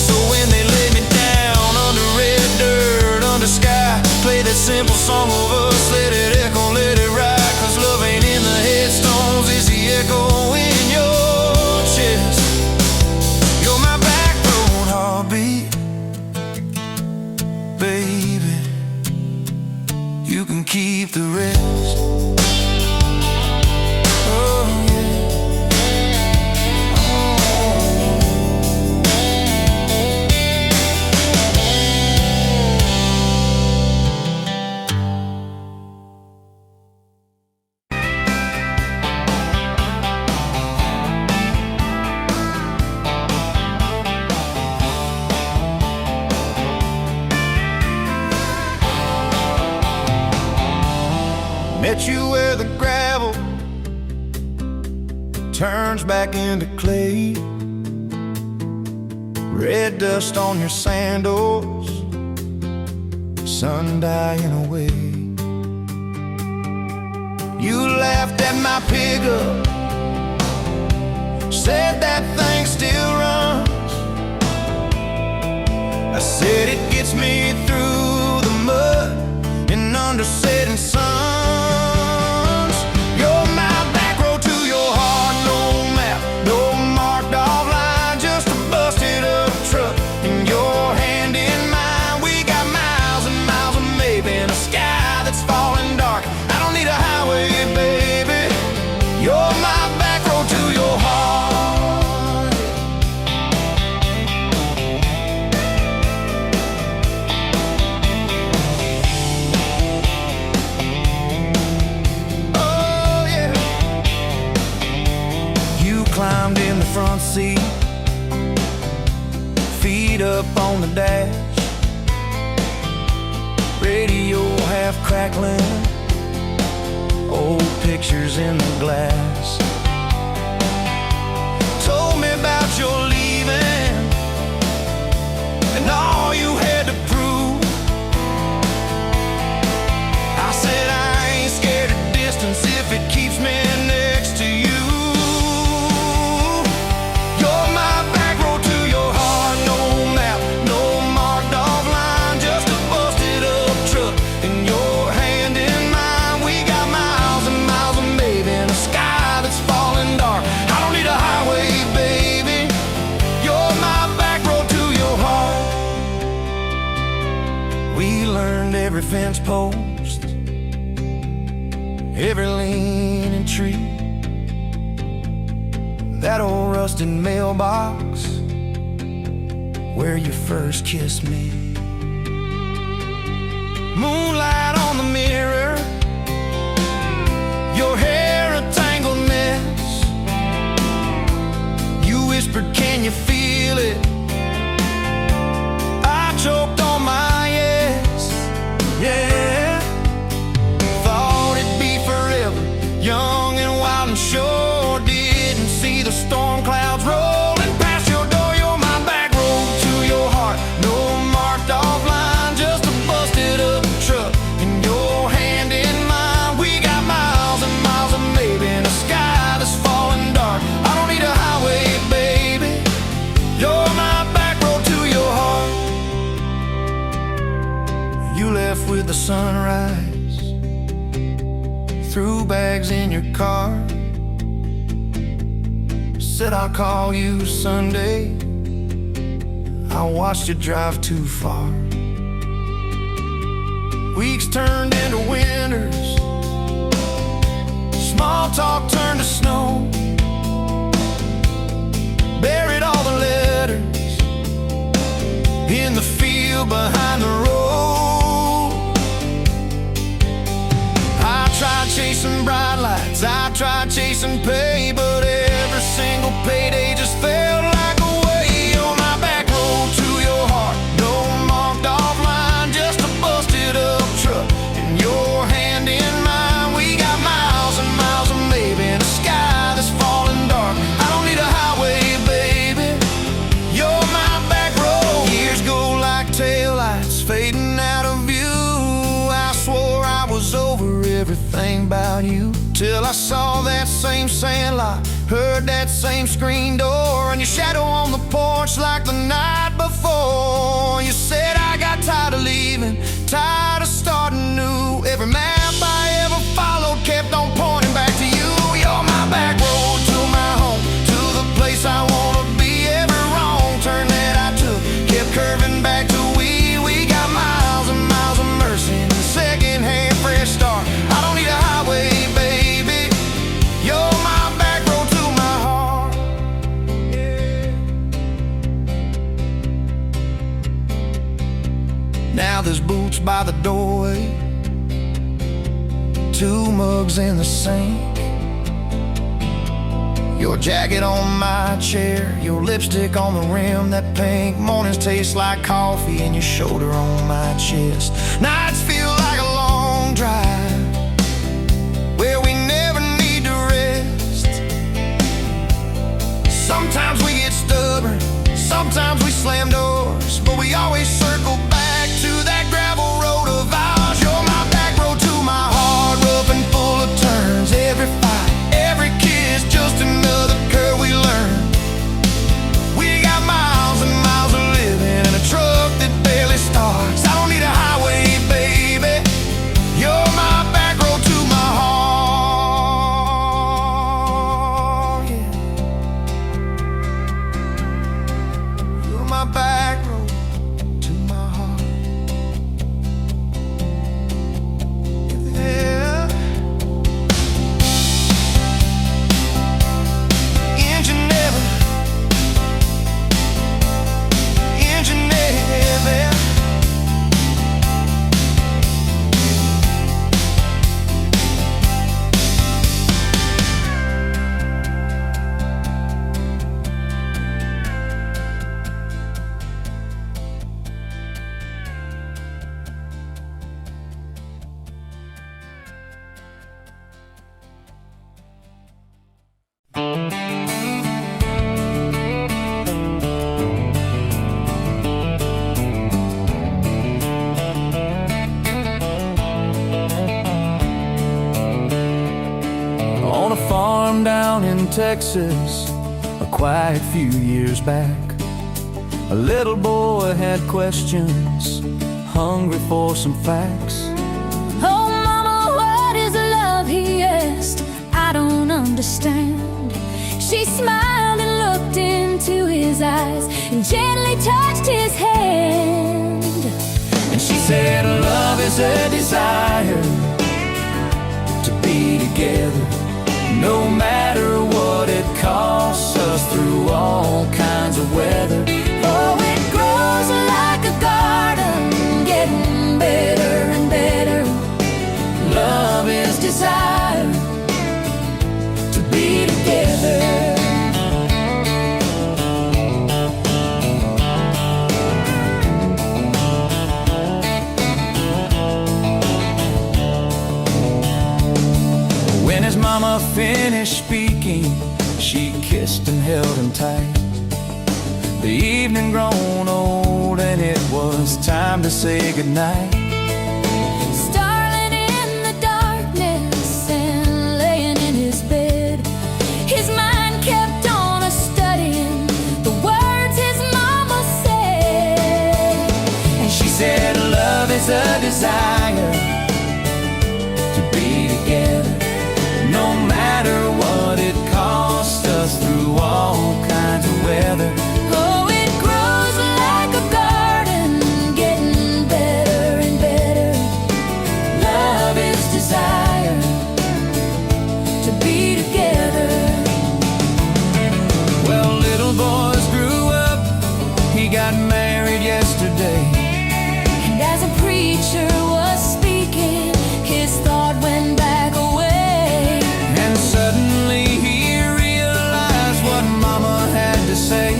So when they lay me down under red dirt, under sky, play that simple song of us, let it echo, let it ride. Cause love ain't in the headstones, it's the echo in your chest. You're my back road heartbeat, baby, you can keep the rest. Oh yeah. Met you where the gravel turns back into clay, red dust on your sandals, sun dying away. You laughed at my pickup, said that thing still runs. I said it gets me through the mud and under setting suns. You're my back road to your heart, no map, no marked off line, just a busted up truck and your hand in mine. We got miles and miles of maybe in a sky that's falling dark. I don't need a highway, baby, you're my back road to your heart. front seat, feet up on the dash, radio half crackling, old pictures in the glass. Told me about your leaving and all you had to prove. I said I ain't scared of distance if it keeps me next to you. You're my back road to your heart, no map, no marked off line, just a busted up truck and your hand in mine. We got miles and miles of maybe in a sky that's falling dark. I don't need a highway, baby. You're my back road to your heart. We learned every fence post, every leaning tree, that old rusted mailbox where you first kissed me. Moonlight on the mirror, your hair a tangled mess. You whispered, can you feel it? I choked on my yes, yeah. Thought it'd be forever, young and wild and sure. Didn't see the storm clouds rolling past your door. You're my back road to your heart, no marked off line, just a busted up truck and your hand in mine. We got miles and miles of maybe in a sky that's falling dark. I don't need a highway, baby. You're my back road to your heart. You left with the sunrise, threw bags in your car, said I'll call you Sunday. I watched you drive too far. Weeks turned into winters, small talk turned to snow. Buried all the letters in the field behind the road. I tried chasing bright lights, I tried chasing pay, but every single payday just felt like a way. On my back road to your heart, no marked off line, just a busted up truck and your hand in mine. We got miles and miles of maybe in a sky that's falling dark. I don't need a highway, baby. You're my back road. Years go like taillights fading out of view. I swore I was over everything about you, till I saw that same sandlot, heard that same screen door, and your shadow on the porch like the night before. You said I got tired of leaving, tired of starting new. Every map I ever followed kept on pointing back to you. You're my back road to my home, to the place I wanna be. Every wrong turn that I took kept curving back to we. We got miles and miles of mercy and a second-hand fresh start. I don't need a highway, baby. You're my back road to my heart, yeah. Now there's boots by the doorway, two mugs in the sink, your jacket on my chair, your lipstick on the rim, that pink. Mornings taste like coffee and your shoulder on my chest. Nights feel like a long drive where we never need to rest. Sometimes we get stubborn, sometimes we slam doors, but we always circle back to that gravel road of ours. You're my back road to my heart, rough and full of turns. Every fight, every kiss, just another curve we learn. We got miles and miles of living in a truck that barely starts. I don't need a highway, baby. farm down in Texas a quiet few years back. A little boy had questions, hungry for some facts. Oh, Mama, what is love? He asked. I don't understand. She smiled and looked into his eyes and gently touched his hand. And she said, love is a desire to be together, no matter what it costs us, through all kinds of weather. Oh, it grows like a garden, getting better and better. Love is desire to be together. When his mama finished speaking, she kissed and held him tight. The evening grown old and it was time to say goodnight. Starling in the darkness and laying in his bed, his mind kept on a-studying the words his mama said. And she said, love is a desire to be together, no matter what it costs us, through all kinds of weather. Oh, it grows like a garden, getting better and better. Love is desire To be together. Well, little boys grew up, he got married yesterday. And as a preacher was speaking, his thought went back away. And suddenly he realized what Mama had to say.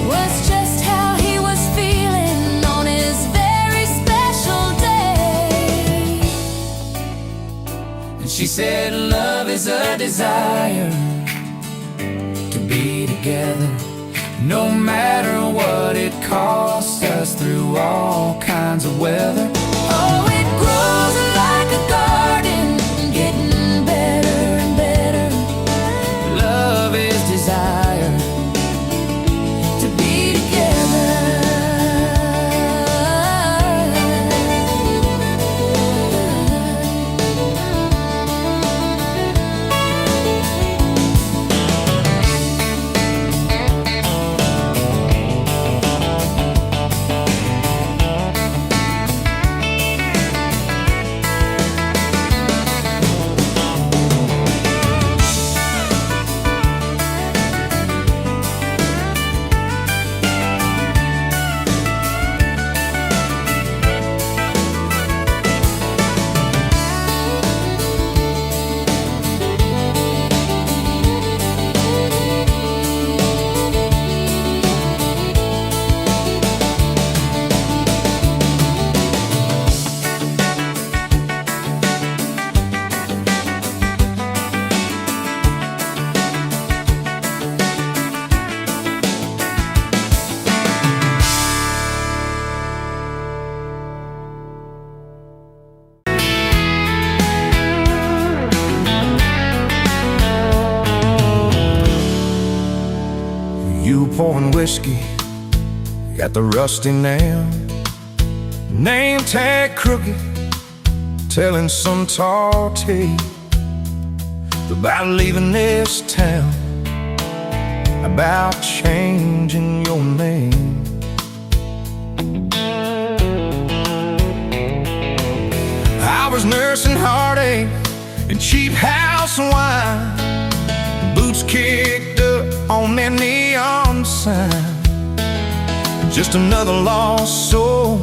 Was just how he was feeling on his very special day. And she said, love is a desire to be together, no matter what it costs us, through all kinds of weather. Oh, it grows like a garden, getting better and better. Love is desire To be together. You pouring whiskey at the rusty nail, name tag crooked, telling some tall tale about leaving this town, about changing your name. I was nursing heartache and cheap house wine, boots kicked up on that neon sign. Just another lost soul,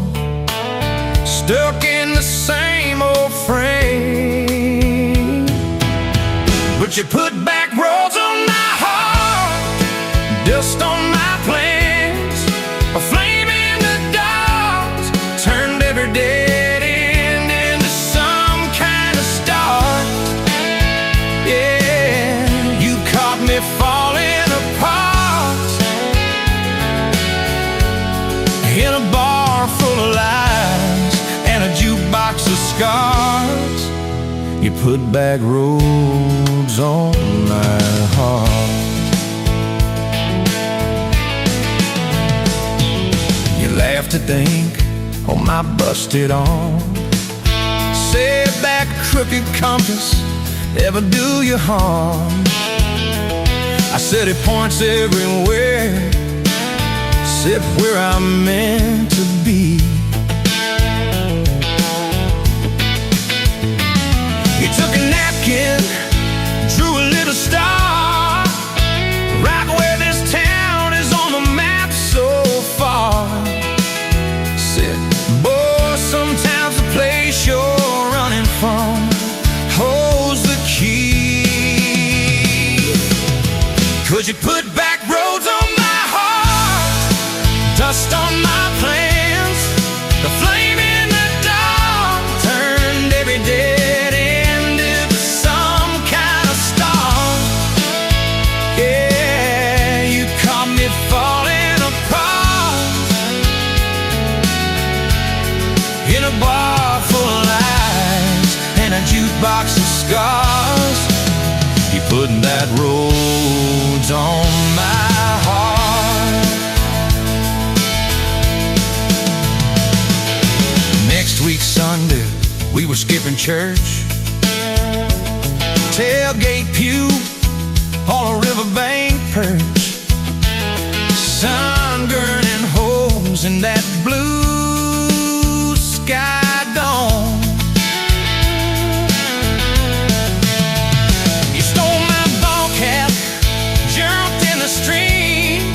stuck in the same old frame. But you put back roads on my heart, dust on my plans, a flame in the dark, turned every dead end into some kind of start. Yeah, you caught me falling apart in a bar full of lies and a jukebox of scars. You put back roads on my heart. You laugh to think on my busted arm. Said back a crooked compass ever do you harm. I said it points everywhere, except where I'm meant to be. You took a napkin, drew a little star, right where this town is on the map so far. Said, boy, sometimes the place you're running from holds the key. 'Cause you put back roads on my heart, dust on my plans, the flame in the dark turned every dead end into some kind of star. Yeah, you caught me falling apart in a bar full of lies and a jukebox of scars. You put that roads on my heart. Next week Sunday, we were skipping church, tailgate pew on a riverbank perch, sun burning holes in that blue sky dome. You stole my ball cap, jumped in the stream,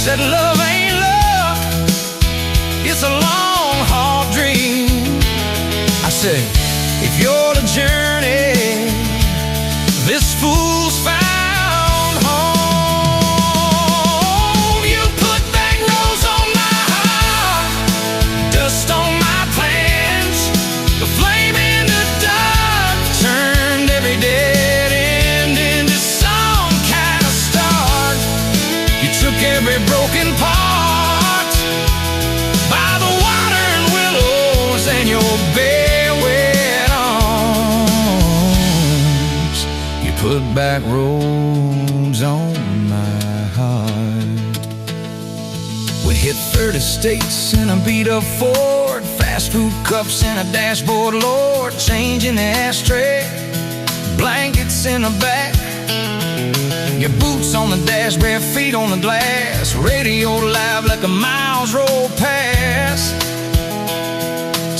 said love ain't love, it's a long haul dream. I said, if you're the journey, this fool's found home. You put back roads on my heart, dust on my plans, the flame in the dark turned every dead end into some kind of start. You took every broken part by the water and willows and your bare wet arms. You put back roads on my heart. We hit 30 states in a beat-up Ford, fast food cups in a dashboard, Lord, change in the ashtray, blankets in the back, your boots on the dash, bare feet on the glass, radio live like a miles roll past,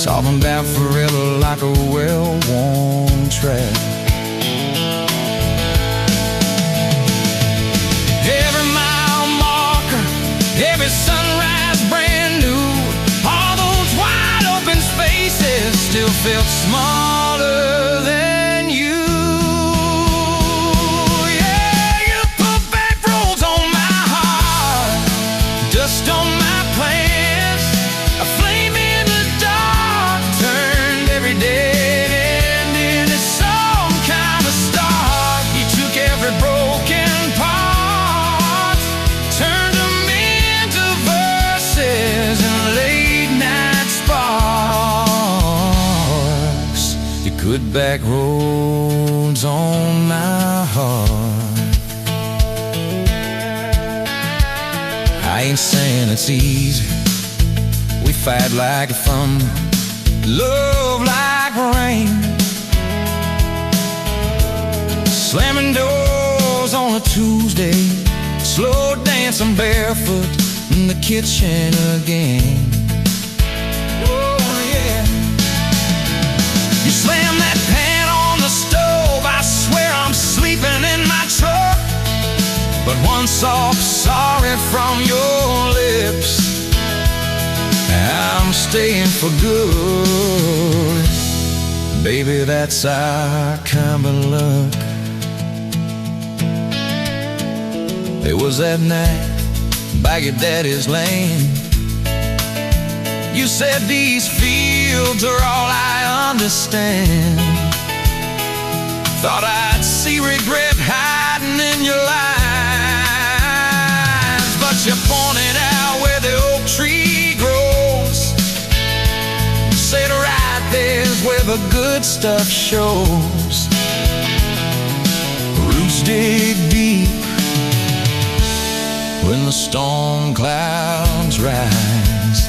talking about forever like a well-worn track. Every mile marker, every sunrise brand new, all those wide open spaces still felt smaller than you. Yeah, you put back roads on my heart, dust on my plans, a flame in the dark turned every dead end into some kind of start. You took every broken part, turned them into verses and late night sparks. You put back roads on my heart. I ain't saying it's easy. We fight like thunder, love like rain, slamming doors on a Tuesday, slow dancing barefoot in the kitchen again. Oh yeah. You slam that pan on the stove, I swear I'm sleeping in my truck. But one soft sorry from your lips, I'm staying for good. Baby, that's our kind of luck. It was that night by your daddy's lane. You said these fields are all I understand. Thought I'd see regret hiding in your eyes, but you pointed out where the oak tree grows. Said right there's where the good good stuff shows. Roots dig deep when the storm clouds rise.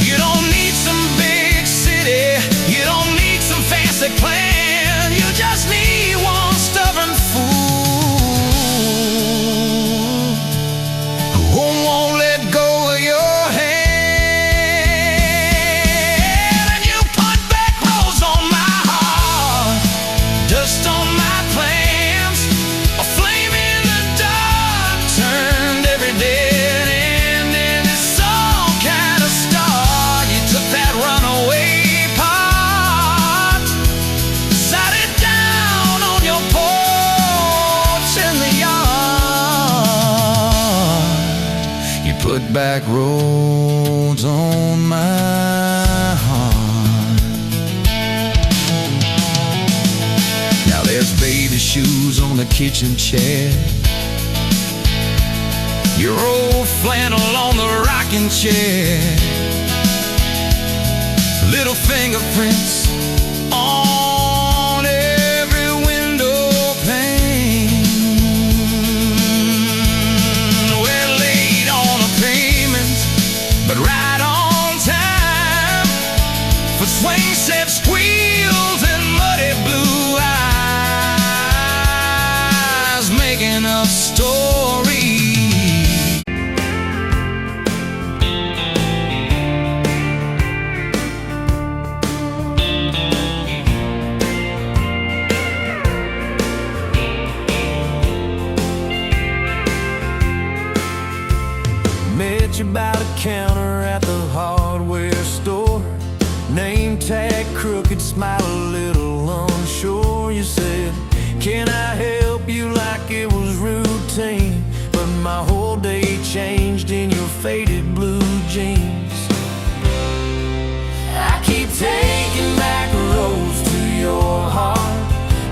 You don't need some big city, you don't need some fancy plan. You just need one stubborn fool who won't let go of your hand. And you put back clothes on my heart, dust on my plans, a flame in the dark turned every dead end into some kind of start. You took that runaway part, sat it down on your porch in the yard. You put back roads on my heart. Now there's baby shoes on the kitchen chair, your old flannel on the rocking chair, little fingerprints on every window pane. We're late on a payment, but right on time for swing set squeals and muddy blue eyes, making up stories. Met you by the counter at the hardware store, name tag crooked, smile a little unsure. You said, can I help you, like it was routine, but my whole day changed in your faded blue jeans. I keep taking back roads to your heart,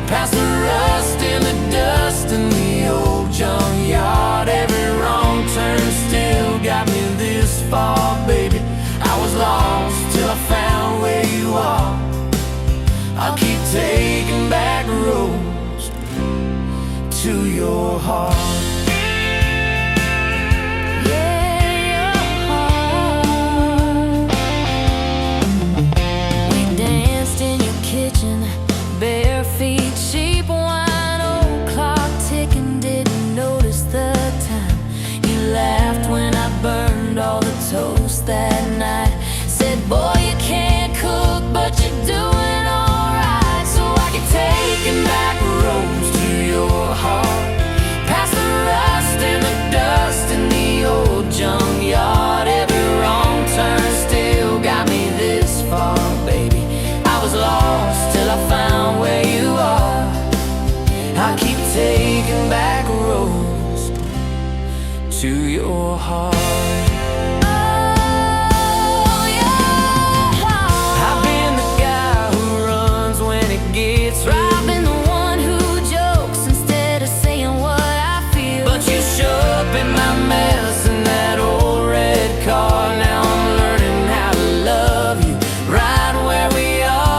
past the rust and the dust in the old junkyard. Every wrong turn still got me this far, baby. I was lost till I found where you are. I'll keep taking back roads to your heart. Bare feet, cheap wine, old clock ticking, didn't notice the time. You laughed when I burned all the toast that night. Said, boy, you can't cook, but you're doing alright. So I keep taking back roads to your heart, past the rust and the dust in the old junkyard. Every wrong turn still got me this far, baby. I was lost till I found where you are. I keep taking back roads to your heart. Oh, your heart. I've been the guy who runs when it gets real. I've been the one who jokes instead of saying what I feel. But you show up in my mess in that old red car. Now I'm learning how to love you right where we are.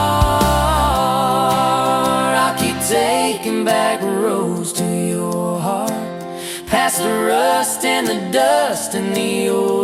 Taking back roads to your heart, past the rust and the dust in the old